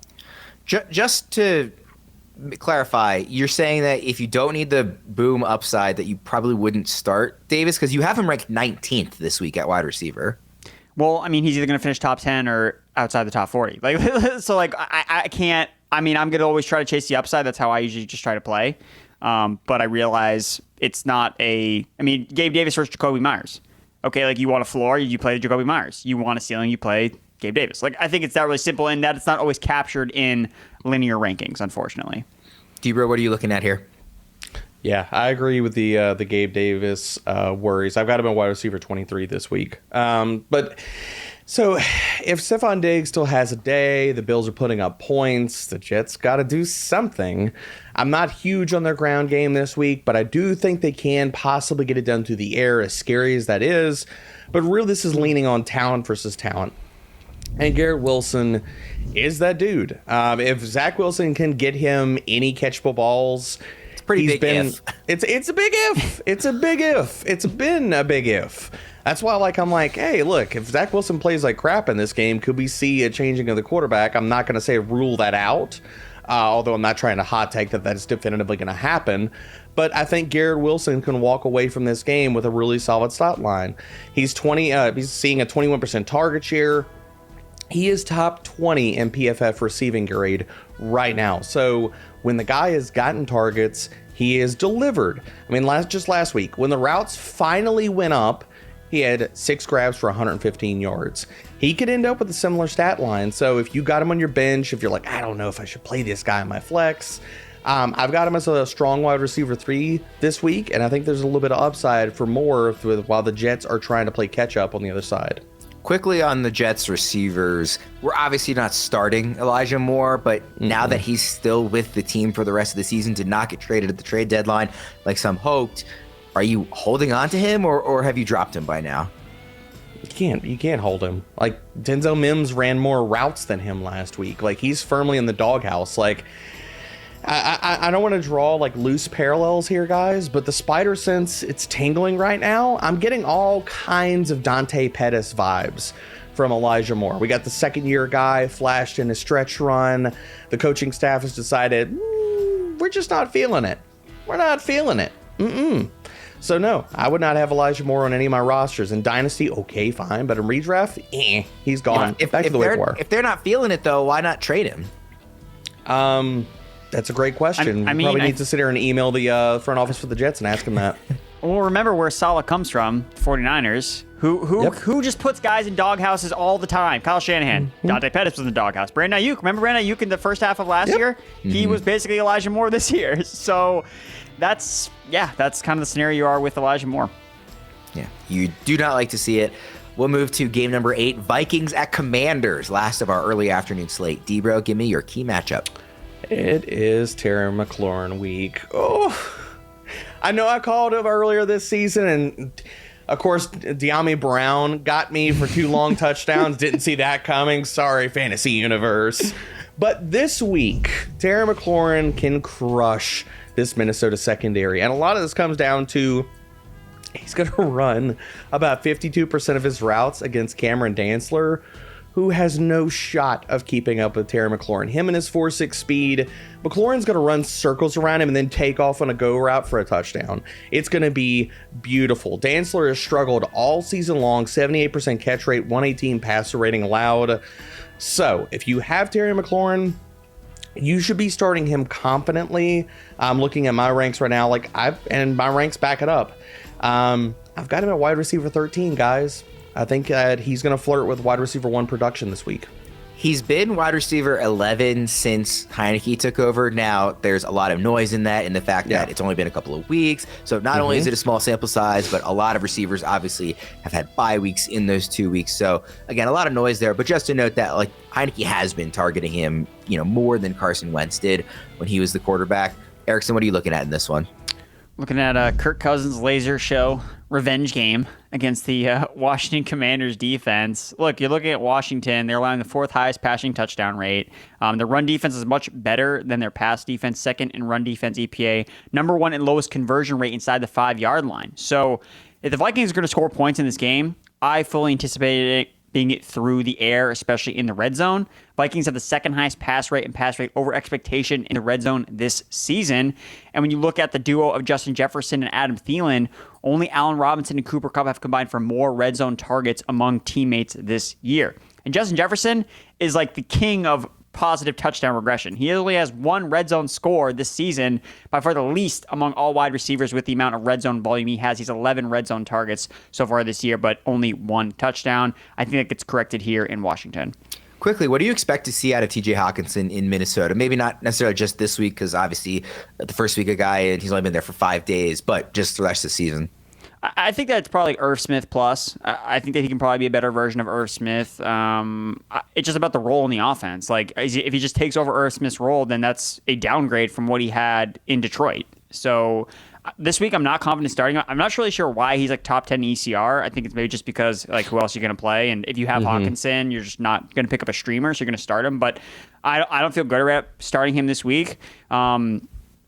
Just to clarify, you're saying that if you don't need the boom upside, that you probably wouldn't start Davis because you have him ranked 19th this week at wide receiver. Well, I mean, he's either going to finish top 10 or outside the top 40. I can't. I mean, I'm going to always try to chase the upside. That's how I usually just try to play. But I realize it's not Gabe Davis versus Jacoby Myers. Okay, you want a floor, you play Jacoby Myers. You want a ceiling, you play Gabe Davis. I think it's that really simple, and that it's not always captured in linear rankings, unfortunately. DBro, what are you looking at here? Yeah, I agree with the Gabe Davis worries. I've got him at wide receiver 23 this week. So if Stephon Diggs still has a day, the Bills are putting up points, the Jets got to do something. I'm not huge on their ground game this week, but I do think they can possibly get it done through the air, as scary as that is. But really, this is leaning on talent versus talent. And Garrett Wilson is that dude. If Zach Wilson can get him any catchable balls, it's pretty big if. It's a big if. It's a big if. It's been a big if. That's why I'm like, hey, look, if Zach Wilson plays like crap in this game, could we see a changing of the quarterback? I'm not going to say rule that out, although I'm not trying to hot take that is definitively going to happen. But I think Garrett Wilson can walk away from this game with a really solid stat line. He's seeing a 21% target share. He is top 20 in PFF receiving grade right now. So when the guy has gotten targets, he is delivered. I mean, last week, when the routes finally went up, he had 6 grabs for 115 yards. He could end up with a similar stat line. So if you got him on your bench, if you're like, I don't know if I should play this guy in my flex, I've got him as a strong wide receiver 3 this week, and I think there's a little bit of upside for more while the Jets are trying to play catch up on the other side. Quickly on the Jets receivers, we're obviously not starting Elijah Moore, but now that he's still with the team for the rest of the season, did not get traded at the trade deadline like some hoped, are you holding on to him or have you dropped him by now? You can't hold him. Denzel Mims ran more routes than him last week. He's firmly in the doghouse. I don't want to draw loose parallels here, guys, but the spider sense, it's tingling right now. I'm getting all kinds of Dante Pettis vibes from Elijah Moore. We got the second-year guy flashed in a stretch run. The coaching staff has decided, we're just not feeling it. We're not feeling it. So no, I would not have Elijah Moore on any of my rosters. In Dynasty, okay, fine, but in redraft, he's gone. Back to the way we were. If they're not feeling it, though, why not trade him? That's a great question. We probably need to sit here and email the front office for the Jets and ask them that. Well, remember where Saleh comes from, 49ers, who just puts guys in doghouses all the time. Kyle Shanahan, Dante Pettis was in the doghouse. Brandon Ayuk, remember Brandon Ayuk in the first half of last year? He was basically Elijah Moore this year. So that's kind of the scenario you are with Elijah Moore. Yeah, you do not like to see it. We'll move to game number 8, Vikings at Commanders, last of our early afternoon slate. DBro, give me your key matchup. It is Terry McLaurin week. Oh, I know I called him earlier this season, and of course, De'Ami Brown got me for 2 long touchdowns. Didn't see that coming. Sorry, Fantasy Universe. But this week, Terry McLaurin can crush this Minnesota secondary. And a lot of this comes down to he's going to run about 52% of his routes against Cameron Dantzler, who has no shot of keeping up with Terry McLaurin. Him and his 4.6 speed. McLaurin's going to run circles around him and then take off on a go route for a touchdown. It's going to be beautiful. Dantzler has struggled all season long, 78% catch rate, 118 passer rating allowed. So if you have Terry McLaurin, you should be starting him confidently. I'm looking at my ranks right now, and my ranks back it up. I've got him at wide receiver 13, guys. I think that he's going to flirt with wide receiver 1 production this week. He's been wide receiver 11 since Heineke took over. Now, there's a lot of noise in that, in the fact that it's only been a couple of weeks. So not only is it a small sample size, but a lot of receivers obviously have had bye weeks in those 2 weeks. So again, a lot of noise there. But just to note that Heineke has been targeting him, more than Carson Wentz did when he was the quarterback. Erickson, what are you looking at in this one? Looking at Kirk Cousins' laser show revenge game against the Washington Commanders defense. Look, you're looking at Washington. They're allowing the 4th highest passing touchdown rate. The run defense is much better than their pass defense, 2nd in run defense EPA, number 1 in lowest conversion rate inside the 5-yard line. So if the Vikings are going to score points in this game, I fully anticipated it being it through the air, especially in the red zone. Vikings have the 2nd highest pass rate and pass rate over expectation in the red zone this season. And when you look at the duo of Justin Jefferson and Adam Thielen, only Allen Robinson and Cooper Kupp have combined for more red zone targets among teammates this year. And Justin Jefferson is like the king of positive touchdown regression. He only has 1 red zone score this season, by far the least among all wide receivers with the amount of red zone volume he has. He's 11 red zone targets so far this year, but only 1 touchdown. I think that gets corrected here in Washington. Quickly, what do you expect to see out of TJ Hawkinson in Minnesota? Maybe not necessarily just this week, because obviously the first week a guy, and he's only been there for 5 days, but just the rest of the season. I think that's probably Irv Smith plus. I think that he can probably be a better version of Irv Smith. It's just about the role in the offense. If he just takes over Irv Smith's role, then that's a downgrade from what he had in Detroit. So this week, I'm not confident starting. I'm not really sure why he's top 10 ECR. I think it's maybe just because who else are you going to play? And if you have Hawkinson, you're just not going to pick up a streamer, so you're going to start him. But I don't feel good about starting him this week.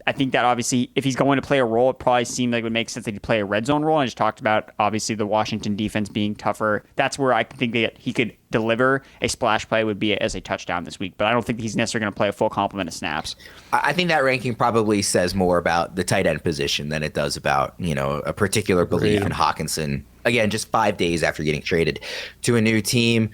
I think that obviously if he's going to play a role, it probably seemed like it would make sense that he'd play a red zone role. I just talked about obviously the Washington defense being tougher. That's where I think that he could deliver a splash play would be as a touchdown this week. But I don't think he's necessarily going to play a full complement of snaps. I think that ranking probably says more about the tight end position than it does about, a particular belief in Hawkinson. Again, just 5 days after getting traded to a new team.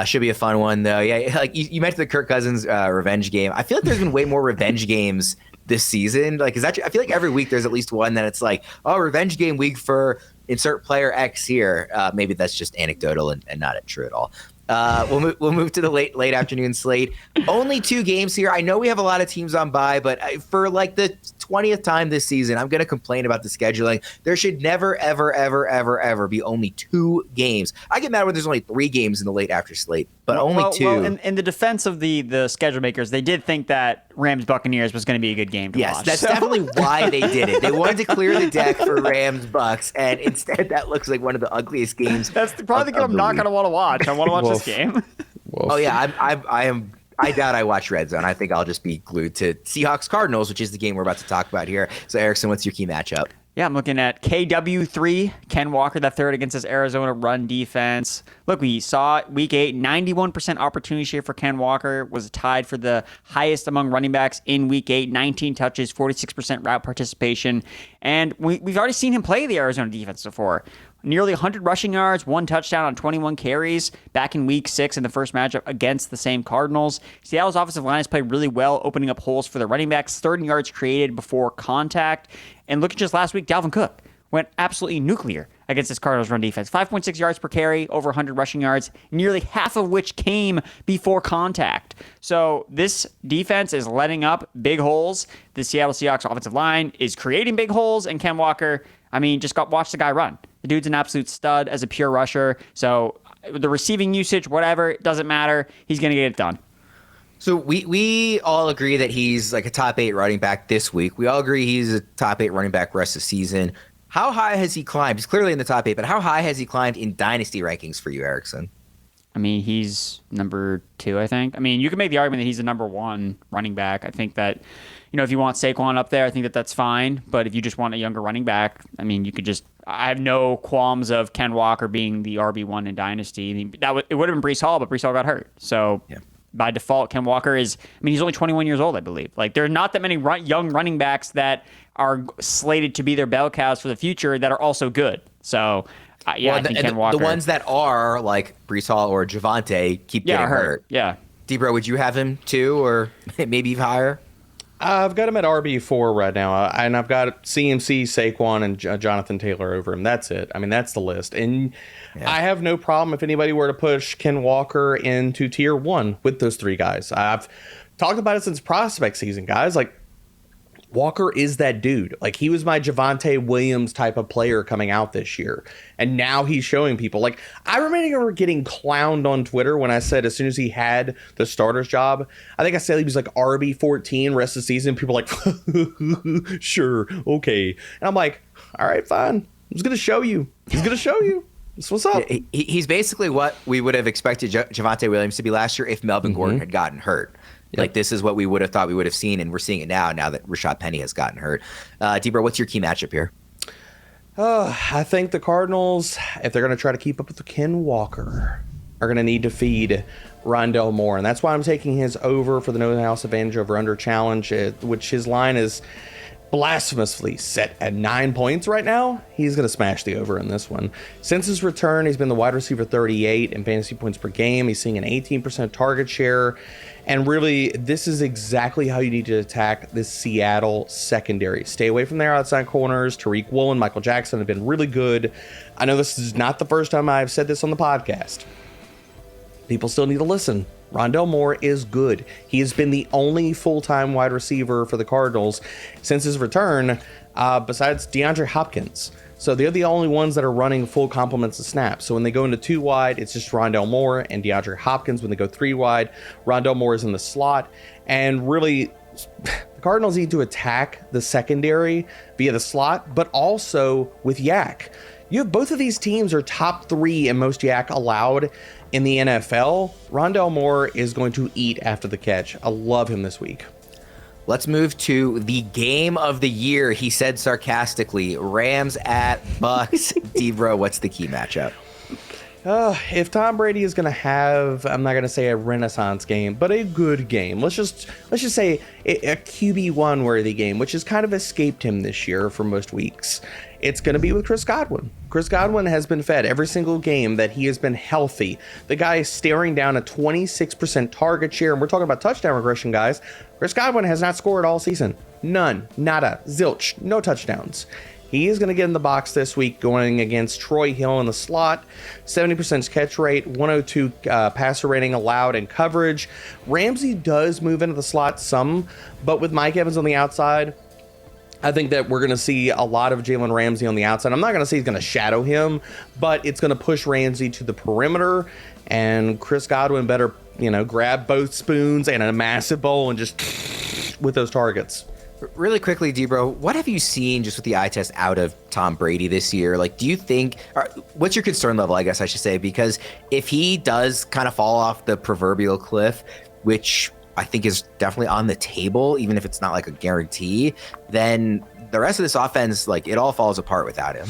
Should be a fun one, though. Yeah, you mentioned the Kirk Cousins revenge game. I feel like there's been way more revenge games this season. I feel like every week there's at least one that it's revenge game week for insert player X here. Maybe that's just anecdotal and not true at all. We'll move to the late afternoon slate. Only 2 games here. I know we have a lot of teams on bye, but for the 20th time this season, I'm going to complain about the scheduling. There should never, ever, ever, ever, ever be only 2 games. I get mad when there's only 3 games in the late after slate, but only 2. Well, in the defense of the schedule makers, they did think that Rams Buccaneers was going to be a good game to watch. Yes, that's definitely why they did it. They wanted to clear the deck for Rams Bucks, and instead that looks like one of the ugliest games. That's probably the game I'm not going to want to watch. I want to watch this game. Oh yeah, I doubt I watch Red Zone. I think I'll just be glued to Seahawks Cardinals, which is the game we're about to talk about here. So Erickson, what's your key matchup? Yeah, I'm looking at KW3, Ken Walker, that third against his Arizona run defense. Look, we saw week 8, 91% opportunity share for Ken Walker, was tied for the highest among running backs in week 8, 19 touches, 46% route participation. And we've already seen him play the Arizona defense before. Nearly 100 rushing yards, 1 touchdown on 21 carries back in week 6 in the first matchup against the same Cardinals. Seattle's offensive line has played really well, opening up holes for the running backs, 30 yards created before contact. And look at just last week, Dalvin Cook went absolutely nuclear against this Cardinals run defense. 5.6 yards per carry, over 100 rushing yards, nearly half of which came before contact. So this defense is letting up big holes. The Seattle Seahawks offensive line is creating big holes, and Ken Walker, watch the guy run. The dude's an absolute stud as a pure rusher. So the receiving usage, whatever, it doesn't matter. He's going to get it done. So we all agree that he's a top 8 running back this week. We all agree he's a top 8 running back rest of the season. How high has he climbed? He's clearly in the top 8, but how high has he climbed in dynasty rankings for you, Erickson? He's number 2, I think. You can make the argument that he's the number 1 running back. I think that, if you want Saquon up there, I think that that's fine. But if you just want a younger running back, you could just I have no qualms of Ken Walker being the RB1 in Dynasty. I mean, it would have been Breece Hall, but Breece Hall got hurt. So by default, Ken Walker is, he's only 21 years old, I believe. Like, there are not that many young running backs that are slated to be their bell cows for the future that are also good. So, I think Ken Walker. The ones that are, like Breece Hall or Javonte, keep getting hurt. Yeah. DBro, would you have him too, or maybe even higher? I've got him at RB4 right now, and I've got CMC, Saquon, and Jonathan Taylor over him. That's it. I mean, that's the list. And I have no problem if anybody were to push Ken Walker into tier 1 with those 3 guys. I've talked about it since prospect season, guys. Like, Walker is that dude. Like, he was my Javonte Williams type of player coming out this year. And now he's showing people. Like, I remember getting clowned on Twitter when I said as soon as he had the starter's job, I think I said he was like RB14 rest of the season. People were like, sure, okay. And I'm like, all right, fine. He's going to show you. He's going to show you. That's what's up. Yeah, he's basically what we would have expected Javonte Williams to be last year if Melvin Gordon had gotten hurt. Yep. Like, this is what we would have thought we would have seen, and we're seeing it now that Rashad Penny has gotten hurt. DBro, what's your key matchup here? I think the Cardinals, if they're going to try to keep up with Ken Walker, are going to need to feed Rondale Moore. And that's why I'm taking his over for the no house advantage over under challenge, which his line is blasphemously set at 9 points right now. He's going to smash the over in this one. Since his return, he's been the wide receiver 38 in fantasy points per game. He's seeing an 18% target share. And really, this is exactly how you need to attack this Seattle secondary. Stay away from their outside corners. Tyreek Hill and Michael Jackson have been really good. I know this is not the first time I've said this on the podcast. People still need to listen. Rondale Moore is good. He has been the only full-time wide receiver for the Cardinals since his return, besides DeAndre Hopkins. So they're the only ones that are running full complements of snaps. So when they go into 2 wide, it's just Rondale Moore and DeAndre Hopkins. When they go 3 wide, Rondale Moore is in the slot. And really, the Cardinals need to attack the secondary via the slot, but also with yak. You have both of these teams are top 3 in most yak allowed in the NFL. Rondale Moore is going to eat after the catch. I love him this week. Let's move to the game of the year. He said sarcastically, Rams at Bucks. DBro, what's the key matchup? If Tom Brady is going to have, I'm not going to say a renaissance game, but a good game. Let's just say a QB1 worthy game, which has kind of escaped him this year for most weeks. It's going to be with Chris Godwin. Chris Godwin has been fed every single game that he has been healthy. The guy is staring down a 26% target share, and we're talking about touchdown regression, guys. Chris Godwin has not scored all season. None. Nada. Zilch. No touchdowns. He is going to get in the box this week going against Troy Hill in the slot. 70% catch rate, 102 passer rating allowed in coverage. Ramsey does move into the slot some, but with Mike Evans on the outside, I think that we're going to see a lot of Jalen Ramsey on the outside. I'm not going to say he's going to shadow him, but it's going to push Ramsey to the perimeter, and Chris Godwin better, grab both spoons and a massive bowl and just with those targets. Really quickly, DBro, what have you seen just with the eye test out of Tom Brady this year? Like, do you think, what's your concern level, I guess I should say? Because if he does kind of fall off the proverbial cliff, which I think is definitely on the table, even if it's not like a guarantee, then the rest of this offense, like, it all falls apart without him.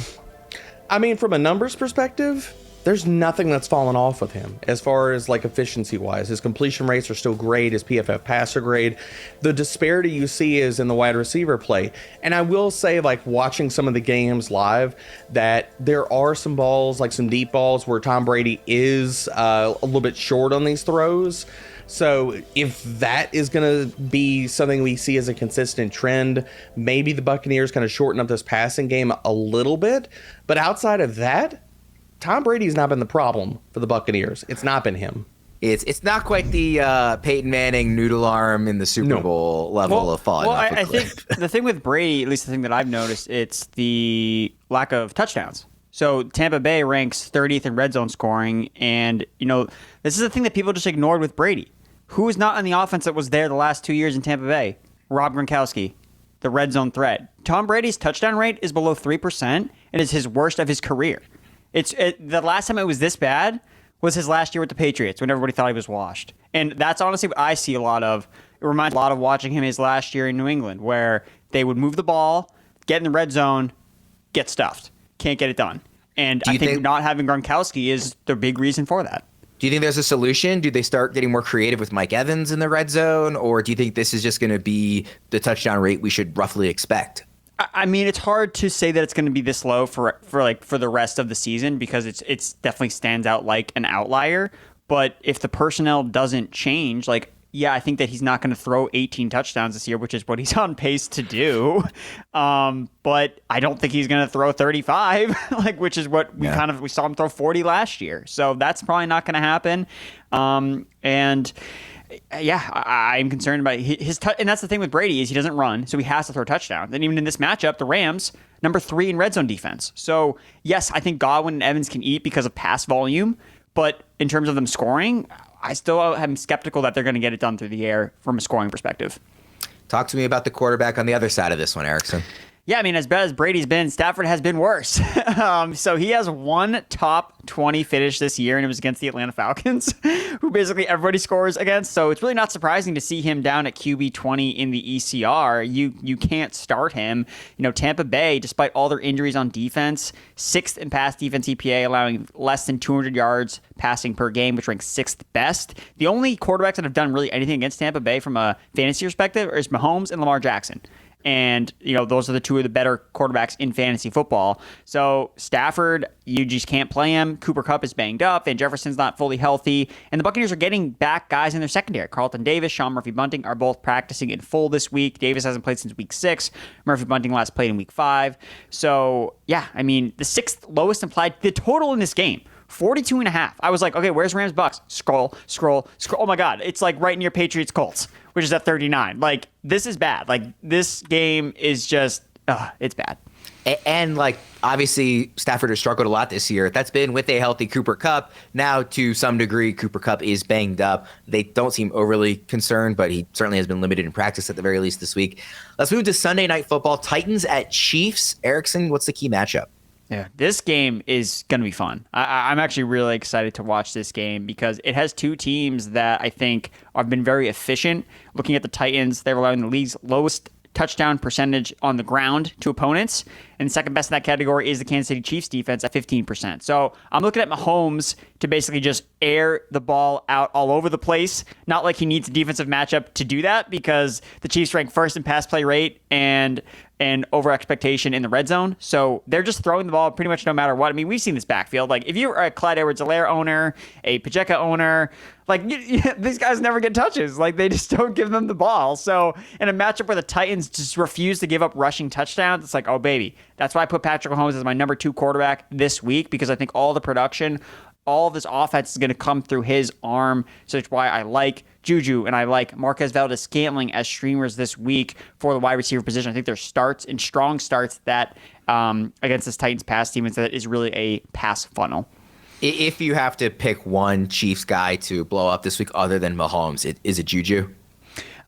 I mean, from a numbers perspective, there's nothing that's fallen off with him as far as like efficiency wise. His completion rates are still great. His PFF passer grade. The disparity you see is in the wide receiver play. And I will say, like, watching some of the games live, that there are some balls, like some deep balls, where Tom Brady is a little bit short on these throws. So if that is going to be something we see as a consistent trend, maybe the Buccaneers kind of shorten up this passing game a little bit. But outside of that, Tom Brady's not been the problem for the Buccaneers. It's not been him. It's not quite the Peyton Manning noodle arm in the Super Bowl level of falling off a cliff. I think the thing with Brady, at least the thing that I've noticed, it's the lack of touchdowns. So Tampa Bay ranks 30th in red zone scoring, and this is the thing that people just ignored with Brady. Who is not on the offense that was there the last 2 years in Tampa Bay? Rob Gronkowski, the red zone threat. Tom Brady's touchdown rate is below 3% and is his worst of his career. The last time it was this bad was his last year with the Patriots when everybody thought he was washed. And that's honestly what I see a lot of. It reminds me a lot of watching him his last year in New England, where they would move the ball, get in the red zone, get stuffed. can't get it done. And Do I you think think not having Gronkowski is the big reason for that. Do you think there's a solution? Do they start getting more creative with Mike Evans in the red zone? Or do you think this is just going to be the touchdown rate we should roughly expect? I mean, it's hard to say that it's going to be this low for the rest of the season because it's definitely stands out like an outlier. But if the personnel doesn't change, like, yeah, I think that he's not going to throw 18 touchdowns this year, which is what he's on pace to do. But I don't think he's going to throw 35, like, which is what we saw him throw 40 last year. So that's probably not going to happen. And yeah, I'm concerned about his and that's the thing with Brady is he doesn't run, so he has to throw touchdowns. And even in this matchup, the Rams, number 3 in red zone defense. So yes, I think Godwin and Evans can eat because of pass volume, but in terms of them scoring, I still am skeptical that they're going to get it done through the air from a scoring perspective. Talk to me about the quarterback on the other side of this one, Erickson. Yeah, I mean, as bad as Brady's been, Stafford has been worse. So he has one top 20 finish this year, and it was against the Atlanta Falcons, who basically everybody scores against. So it's really not surprising to see him down at QB 20 in the ECR. You can't start him. You know, Tampa Bay, despite all their injuries on defense, 6th in pass defense EPA, allowing less than 200 yards passing per game, which ranks 6th best. The only quarterbacks that have done really anything against Tampa Bay from a fantasy perspective is Mahomes and Lamar Jackson. And, you know, those are the two of the better quarterbacks in fantasy football. So Stafford, you just can't play him. Cooper Kupp is banged up. Van Jefferson's not fully healthy. And the Buccaneers are getting back guys in their secondary. Carlton Davis, Sean Murphy-Bunting are both practicing in full this week. Davis hasn't played since week 6. Murphy-Bunting last played in week 5. So, yeah, I mean, the 6th lowest implied, the total in this game, 42.5. I was like, okay, where's Rams Bucks? Scroll. Oh my God. It's like right near Patriots Colts, which is at 39. Like, this is bad. Like, this game is just, it's bad. And like, obviously, Stafford has struggled a lot this year. That's been with a healthy Cooper Kupp. Now, to some degree, Cooper Kupp is banged up. They don't seem overly concerned, but he certainly has been limited in practice at the very least this week. Let's move to Sunday Night Football. Titans at Chiefs. Erickson, what's the key matchup? Yeah, this game is going to be fun. I'm actually really excited to watch this game because it has two teams that I think have been very efficient. Looking at the Titans, they're allowing the league's lowest touchdown percentage on the ground to opponents. And second best in that category is the Kansas City Chiefs defense at 15%. So I'm looking at Mahomes to basically just air the ball out all over the place. Not like he needs a defensive matchup to do that because the Chiefs rank first in pass play rate and over expectation in the red zone. So they're just throwing the ball pretty much no matter what. I mean, we've seen this backfield. Like, if you're a Clyde Edwards-Helaire owner, a Pacheco owner, like, these guys never get touches. Like, they just don't give them the ball. So in a matchup where the Titans just refuse to give up rushing touchdowns, it's like, oh, baby. That's why I put Patrick Mahomes as my number 2 quarterback this week because I think all the production, all of this offense is going to come through his arm. So that's why I like Juju and I like Marquez Valdes-Scantling as streamers this week for the wide receiver position. I think there's starts and strong starts that against this Titans pass team that is really a pass funnel. If you have to pick one Chiefs guy to blow up this week other than Mahomes, is it Juju?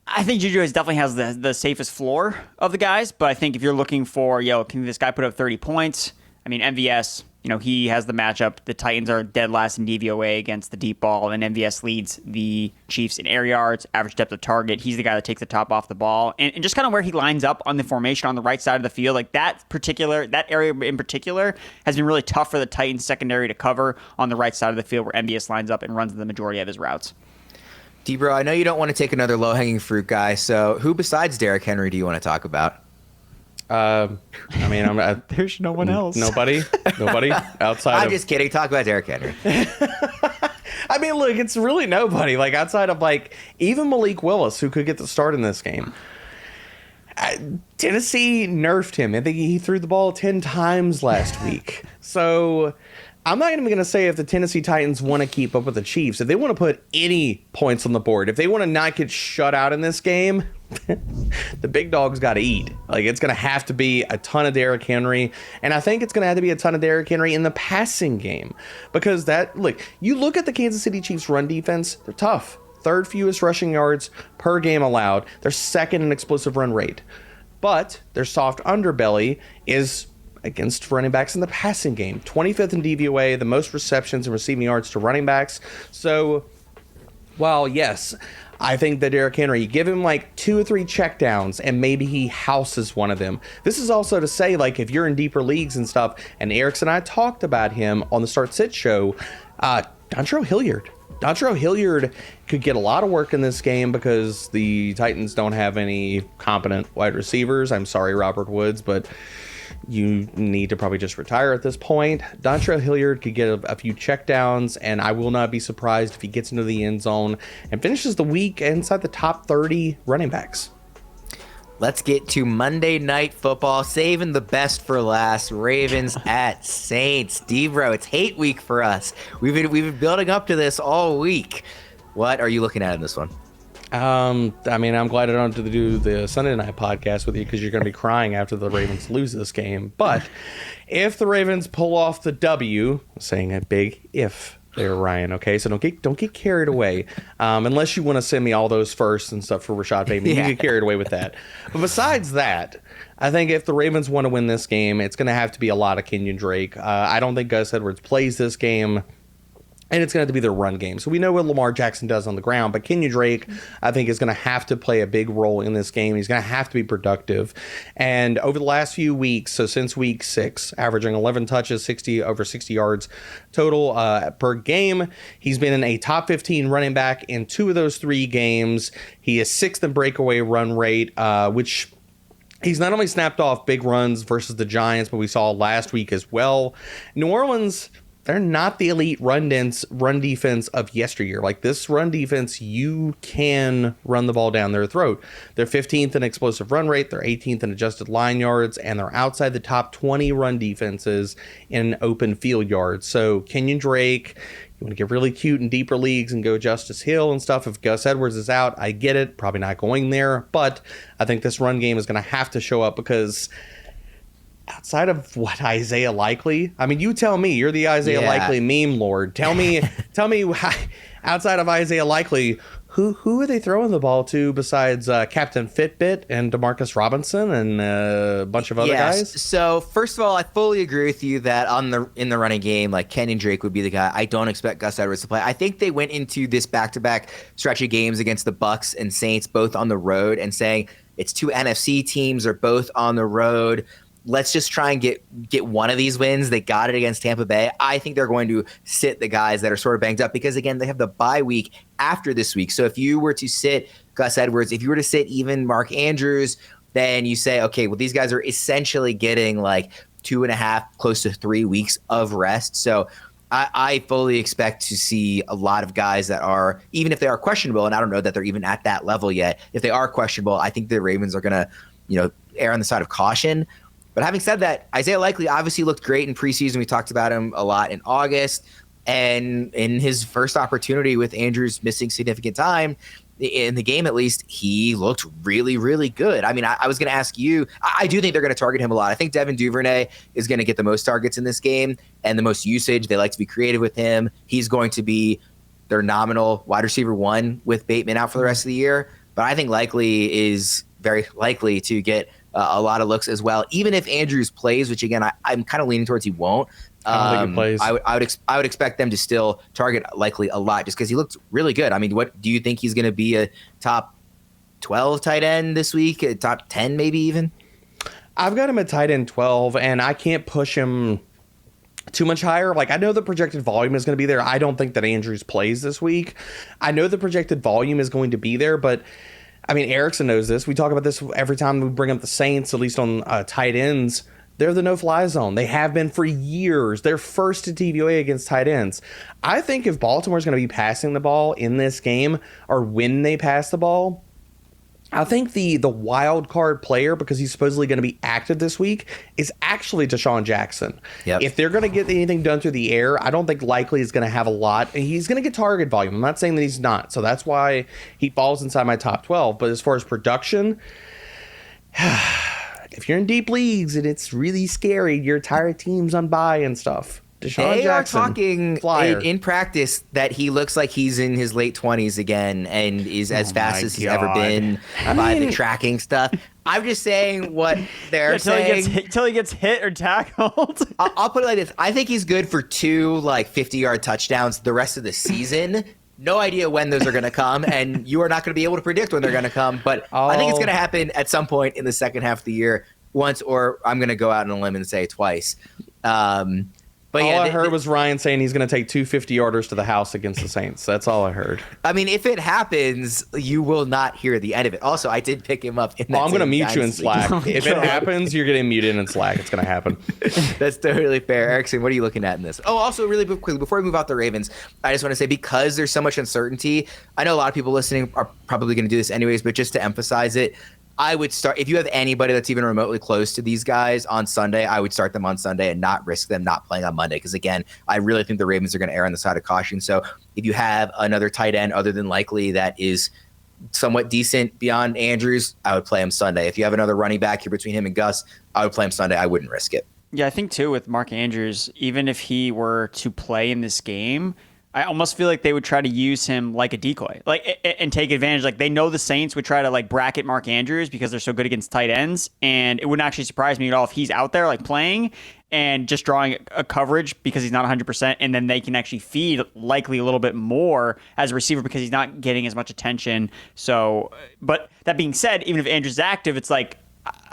I think Juju definitely has the safest floor of the guys, but I think if you're looking for, can this guy put up 30 points? I mean, MVS, he has the matchup. The Titans are dead last in DVOA against the deep ball, and MVS leads the Chiefs in air yards, average depth of target. He's the guy that takes the top off the ball. And just kind of where he lines up on the formation on the right side of the field, like that area in particular has been really tough for the Titans secondary to cover on the right side of the field where MVS lines up and runs the majority of his routes. DBro, I know you don't want to take another low-hanging fruit guy, so who besides Derrick Henry do you want to talk about? I mean, there's no one else. Nobody outside. I'm just kidding. Talk about Derrick Henry. I mean, look, it's really nobody. Like, outside of, like, even Malik Willis, who could get the start in this game. Tennessee nerfed him. I think he threw the ball 10 times last week. So I'm not even going to say if the Tennessee Titans want to keep up with the Chiefs. If they want to put any points on the board, if they want to not get shut out in this game, the big dog's got to eat. Like, it's going to have to be a ton of Derrick Henry. And I think it's going to have to be a ton of Derrick Henry in the passing game. Because you look at the Kansas City Chiefs run defense, they're tough. 3rd fewest rushing yards per game allowed. They're 2nd in explosive run rate. But their soft underbelly is against running backs in the passing game. 25th in DVOA, the most receptions and receiving yards to running backs. So, while, yes, I think that Derrick Henry, give him like 2 or 3 checkdowns and maybe he houses one of them. This is also to say, like, if you're in deeper leagues and stuff, and Erickson and I talked about him on the Start Sit show, Dontrell Hilliard could get a lot of work in this game because the Titans don't have any competent wide receivers. I'm sorry, Robert Woods, but you need to probably just retire at this point. Dontrell Hilliard could get a few checkdowns, and I will not be surprised if he gets into the end zone and finishes the week inside the top 30 running backs. Let's get to Monday Night Football, saving the best for last. Ravens at Saints. DBro, it's hate week for us. We've been building up to this all week. What are you looking at in this one? I'm glad I don't have to do the Sunday night podcast with you because you're going to be crying after the Ravens lose this game. But if the Ravens pull off the W, I'm saying a big if there, Ryan, okay? So don't get carried away. Unless you want to send me all those firsts and stuff for Rashad Bateman. You get carried away with that. But besides that, I think if the Ravens want to win this game, it's going to have to be a lot of Kenyon Drake. I don't think Gus Edwards plays this game. And it's going to have to be their run game. So we know what Lamar Jackson does on the ground, but Kenyon Drake, I think, is going to have to play a big role in this game. He's going to have to be productive. And over the last few weeks, so since week 6, averaging 11 touches, over 60 yards total per game, he's been in a top 15 running back in 2 of those 3 games. He is 6th in breakaway run rate, which he's not only snapped off big runs versus the Giants, but we saw last week as well. New Orleans, they're not the elite run defense of yesteryear. Like, this run defense, you can run the ball down their throat. They're 15th in explosive run rate, they're 18th in adjusted line yards, and they're outside the top 20 run defenses in open field yards. So Kenyon Drake, you want to get really cute in deeper leagues and go Justice Hill and stuff. If Gus Edwards is out, I get it. Probably not going there. But I think this run game is going to have to show up because outside of what Isaiah Likely, I mean, you tell me, you're the Isaiah Likely meme lord. Tell me, outside of Isaiah Likely, who are they throwing the ball to besides Captain Fitbit and Demarcus Robinson and a bunch of other guys? So first of all, I fully agree with you that in the running game, like, Kenyon Drake would be the guy. I don't expect Gus Edwards to play. I think they went into this back-to-back stretch of games against the Bucs and Saints, both on the road, and saying it's 2 NFC teams, are both on the road. Let's just try and get one of these wins. They got it against Tampa Bay. I think they're going to sit the guys that are sort of banged up because, again, they have the bye week after this week. So if you were to sit Gus Edwards, if you were to sit even Mark Andrews, then you say, okay, well, these guys are essentially getting like 2.5, close to 3 weeks of rest. So I fully expect to see a lot of guys that are, even if they are questionable, and I don't know that they're even at that level yet, if they are questionable, I think the Ravens are going to, err on the side of caution. But having said that, Isaiah Likely obviously looked great in preseason. We talked about him a lot in August. And in his first opportunity with Andrews missing significant time, in the game at least, he looked really, really good. I mean, I was going to ask you, I do think they're going to target him a lot. I think Devin Duvernay is going to get the most targets in this game and the most usage. They like to be creative with him. He's going to be their nominal wide receiver 1 with Bateman out for the rest of the year. But I think Likely is very likely to get a lot of looks as well, even if Andrews plays, which again I'm kind of leaning towards he won't. I don't think he plays. I would expect them to still target Likely a lot just because he looked really good. I mean, what do you think he's going to be, a top 12 tight end this week, a top 10 maybe even? I've got him at tight end 12, and I can't push him too much higher. Like, I know the projected volume is going to be there. I don't think that Andrews plays this week. I know the projected volume is going to be there, but I mean, Erickson knows this. We talk about this every time we bring up the Saints, at least on tight ends. They're the no-fly zone. They have been for years. They're first in TVOA against tight ends. I think if Baltimore's going to be passing the ball in this game, or when they pass the ball, I think the wild card player, because he's supposedly going to be active this week, is actually Deshaun Jackson. Yep. If they're going to get anything done through the air, I don't think Likely is going to have a lot. He's going to get target volume. I'm not saying that he's not. So that's why he falls inside my top 12. But as far as production, if you're in deep leagues and it's really scary, you're tired of teams on bye and stuff, Deshaun Jackson, are talking in practice that he looks like he's in his late 20s again and is as fast as he's ever been by the tracking stuff. I'm just saying what they're saying. Until he gets hit or tackled. I'll put it like this. I think he's good for 2 50-yard touchdowns the rest of the season. no idea when those are going to come, and you are not going to be able to predict when they're going to come. But I think it's going to happen at some point in the second half of the year, once, or I'm going to go out on a limb and say twice. But all yeah, I heard was Ryan saying he's going to take 2 50-yarders to the house against the Saints. That's all I heard. I mean, if it happens, you will not hear the end of it. Also, I did pick him up in that I'm going to same mute you in dynasty. Slack. If it happens, you're getting muted in Slack. It's going to happen. That's totally fair. Erickson, what are you looking at in this? Oh, also, really quickly, before we move out the Ravens, I just want to say, because there's so much uncertainty, I know a lot of people listening are probably going to do this anyways, but just to emphasize it, I would start, if you have anybody that's even remotely close to these guys on Sunday, I would start them on Sunday and not risk them not playing on Monday. Because again, I really think the Ravens are going to err on the side of caution. So if you have another tight end other than Likely that is somewhat decent beyond Andrews, I would play him Sunday. If you have another running back here between him and Gus, I would play him Sunday. I wouldn't risk it. Yeah, I think too with Mark Andrews, even if he were to play in this game, I almost feel like they would try to use him like a decoy, like, and take advantage. Like, they know the Saints would try to like bracket Mark Andrews because they're so good against tight ends, and it wouldn't actually surprise me at all if he's out there like playing and just drawing a coverage because he's not 100%, and then they can actually feed Likely a little bit more as a receiver because he's not getting as much attention. So, but that being said, even if Andrews is active, it's like,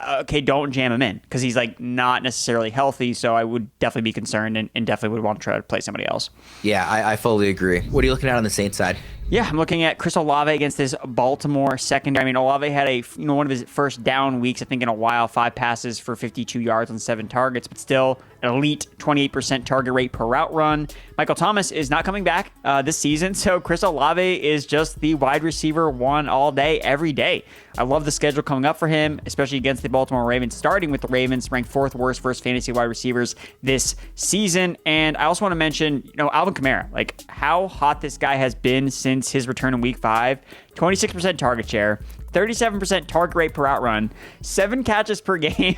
okay, don't jam him in because he's like not necessarily healthy. So I would definitely be concerned and definitely would want to try to play somebody else. Yeah, I fully agree. What are you looking at on the Saints side? Yeah, I'm looking at Chris Olave against this Baltimore secondary. I mean, Olave had one of his first down weeks, I think, in a while. 5 passes for 52 yards on 7 targets, but still an elite 28% target rate per route run. Michael Thomas is not coming back this season, so Chris Olave is just the wide receiver 1 all day, every day. I love the schedule coming up for him, especially against the Baltimore Ravens, starting with the Ravens, ranked 4th worst versus fantasy wide receivers this season. And I also want to mention, Alvin Kamara, like how hot this guy has been since his return in week 5. 26% target share, 37% target rate per out run, 7 catches per game,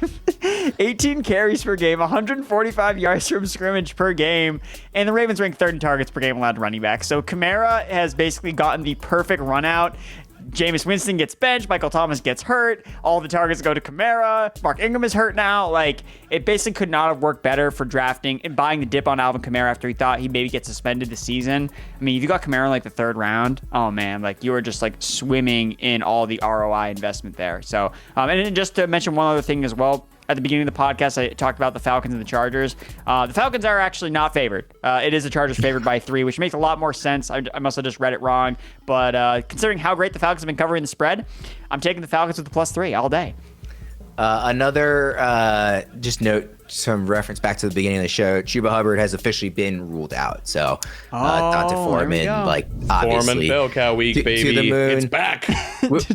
18 carries per game, 145 yards from scrimmage per game, and the Ravens rank 3rd in targets per game allowed to running back. So Kamara has basically gotten the perfect run out. Jameis Winston gets benched. Michael Thomas gets hurt. All the targets go to Kamara. Mark Ingram is hurt now. Like, it basically could not have worked better for drafting and buying the dip on Alvin Kamara after he thought he maybe get suspended this season. I mean, if you got Kamara in like the 3rd round, oh man, like you were just like swimming in all the ROI investment there. So, and then just to mention one other thing as well. At the beginning of the podcast, I talked about the Falcons and the Chargers. The Falcons are actually not favored. It is the Chargers favored by 3, which makes a lot more sense. I must have just read it wrong. But considering how great the Falcons have been covering the spread, I'm taking the Falcons with the +3 all day. Another just note, some reference back to the beginning of the show. Chuba Hubbard has officially been ruled out. So Dante Foreman, like obviously, Foreman bell cow week, baby, to the moon. It's back. we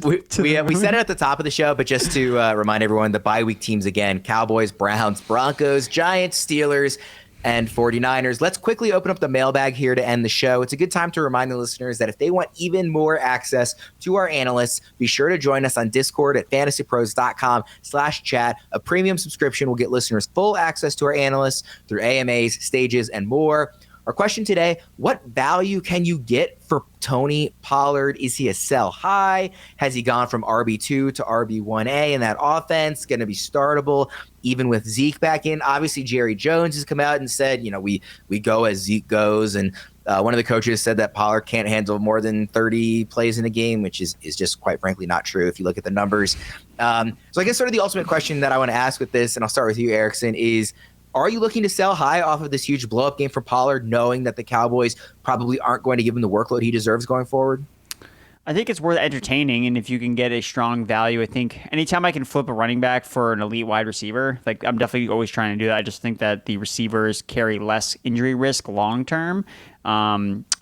said it at the top of the show, but just to remind everyone, the bye week teams again: Cowboys, Browns, Broncos, Giants, Steelers, and 49ers. Let's quickly open up the mailbag here to end the show. It's a good time to remind the listeners that if they want even more access to our analysts, be sure to join us on Discord at fantasypros.com/chat. A premium subscription will get listeners full access to our analysts through AMAs, stages, and more. Our question today, what value can you get for Tony Pollard? Is he a sell high? Has he gone from RB2 to RB1A in that offense? Going to be startable even with Zeke back in? Obviously, Jerry Jones has come out and said, we go as Zeke goes. And one of the coaches said that Pollard can't handle more than 30 plays in a game, which is just quite frankly not true if you look at the numbers. So I guess sort of the ultimate question that I want to ask with this, and I'll start with you, Erickson, is are you looking to sell high off of this huge blow-up game for Pollard, knowing that the Cowboys probably aren't going to give him the workload he deserves going forward? I think it's worth entertaining, and if you can get a strong value, I think anytime I can flip a running back for an elite wide receiver, like I'm definitely always trying to do that. I just think that the receivers carry less injury risk long-term.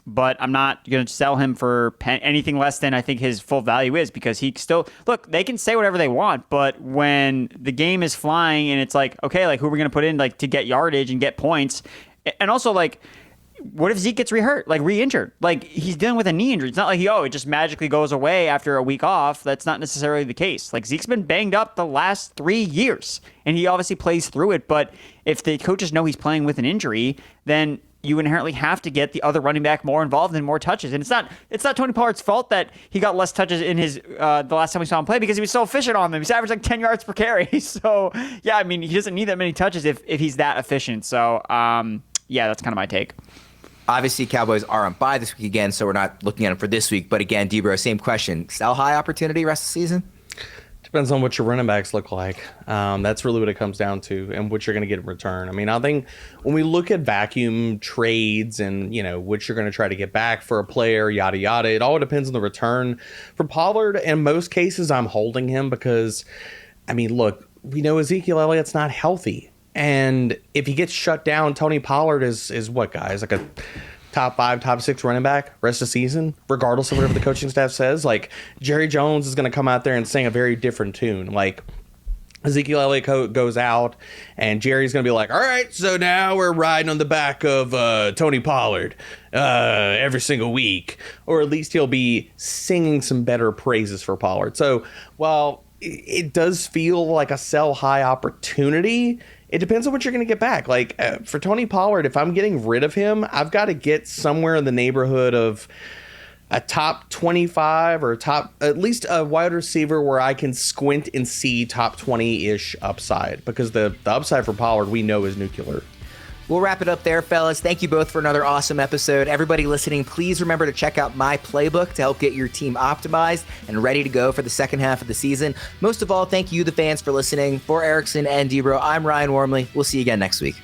But I'm not going to sell him for anything less than I think his full value is, because he still, look, they can say whatever they want, but when the game is flying and it's like, okay, like who are we going to put in like to get yardage and get points? And also like, what if Zeke gets re-injured? Like he's dealing with a knee injury. It's not like it just magically goes away after a week off. That's not necessarily the case. Like Zeke's been banged up the last 3 years and he obviously plays through it. But if the coaches know he's playing with an injury, then you inherently have to get the other running back more involved and more touches. And it's not Tony Pollard's fault that he got less touches in his the last time we saw him play, because he was so efficient on them. He's averaged like 10 yards per carry. So yeah, I mean, he doesn't need that many touches if he's that efficient. So yeah, that's kind of my take. Obviously, Cowboys are on bye this week again, so we're not looking at them for this week. But again, DBro, same question. Sell high opportunity rest of the season? Depends on what your running backs look like. That's really what it comes down to, and what you're going to get in return. I mean, I think when we look at vacuum trades and, what you're going to try to get back for a player, yada, yada, it all depends on the return. For Pollard, in most cases, I'm holding him because, I mean, look, we know Ezekiel Elliott's not healthy. And if he gets shut down, Tony Pollard is what, guys? Like a top 5, top 6 running back rest of the season, regardless of whatever the coaching staff says. Like, Jerry Jones is going to come out there and sing a very different tune. Like, Ezekiel Elliott goes out, and Jerry's going to be like, all right, so now we're riding on the back of Tony Pollard every single week. Or at least he'll be singing some better praises for Pollard. So while it does feel like a sell high opportunity, it depends on what you're going to get back. Like, for Tony Pollard, if I'm getting rid of him, I've got to get somewhere in the neighborhood of a top 25 or at least a wide receiver where I can squint and see top 20-ish upside, because the upside for Pollard we know is nuclear. We'll wrap it up there, fellas. Thank you both for another awesome episode. Everybody listening, please remember to check out my playbook to help get your team optimized and ready to go for the second half of the season. Most of all, thank you, the fans, for listening. For Erickson and DBro, I'm Ryan Wormley. We'll see you again next week.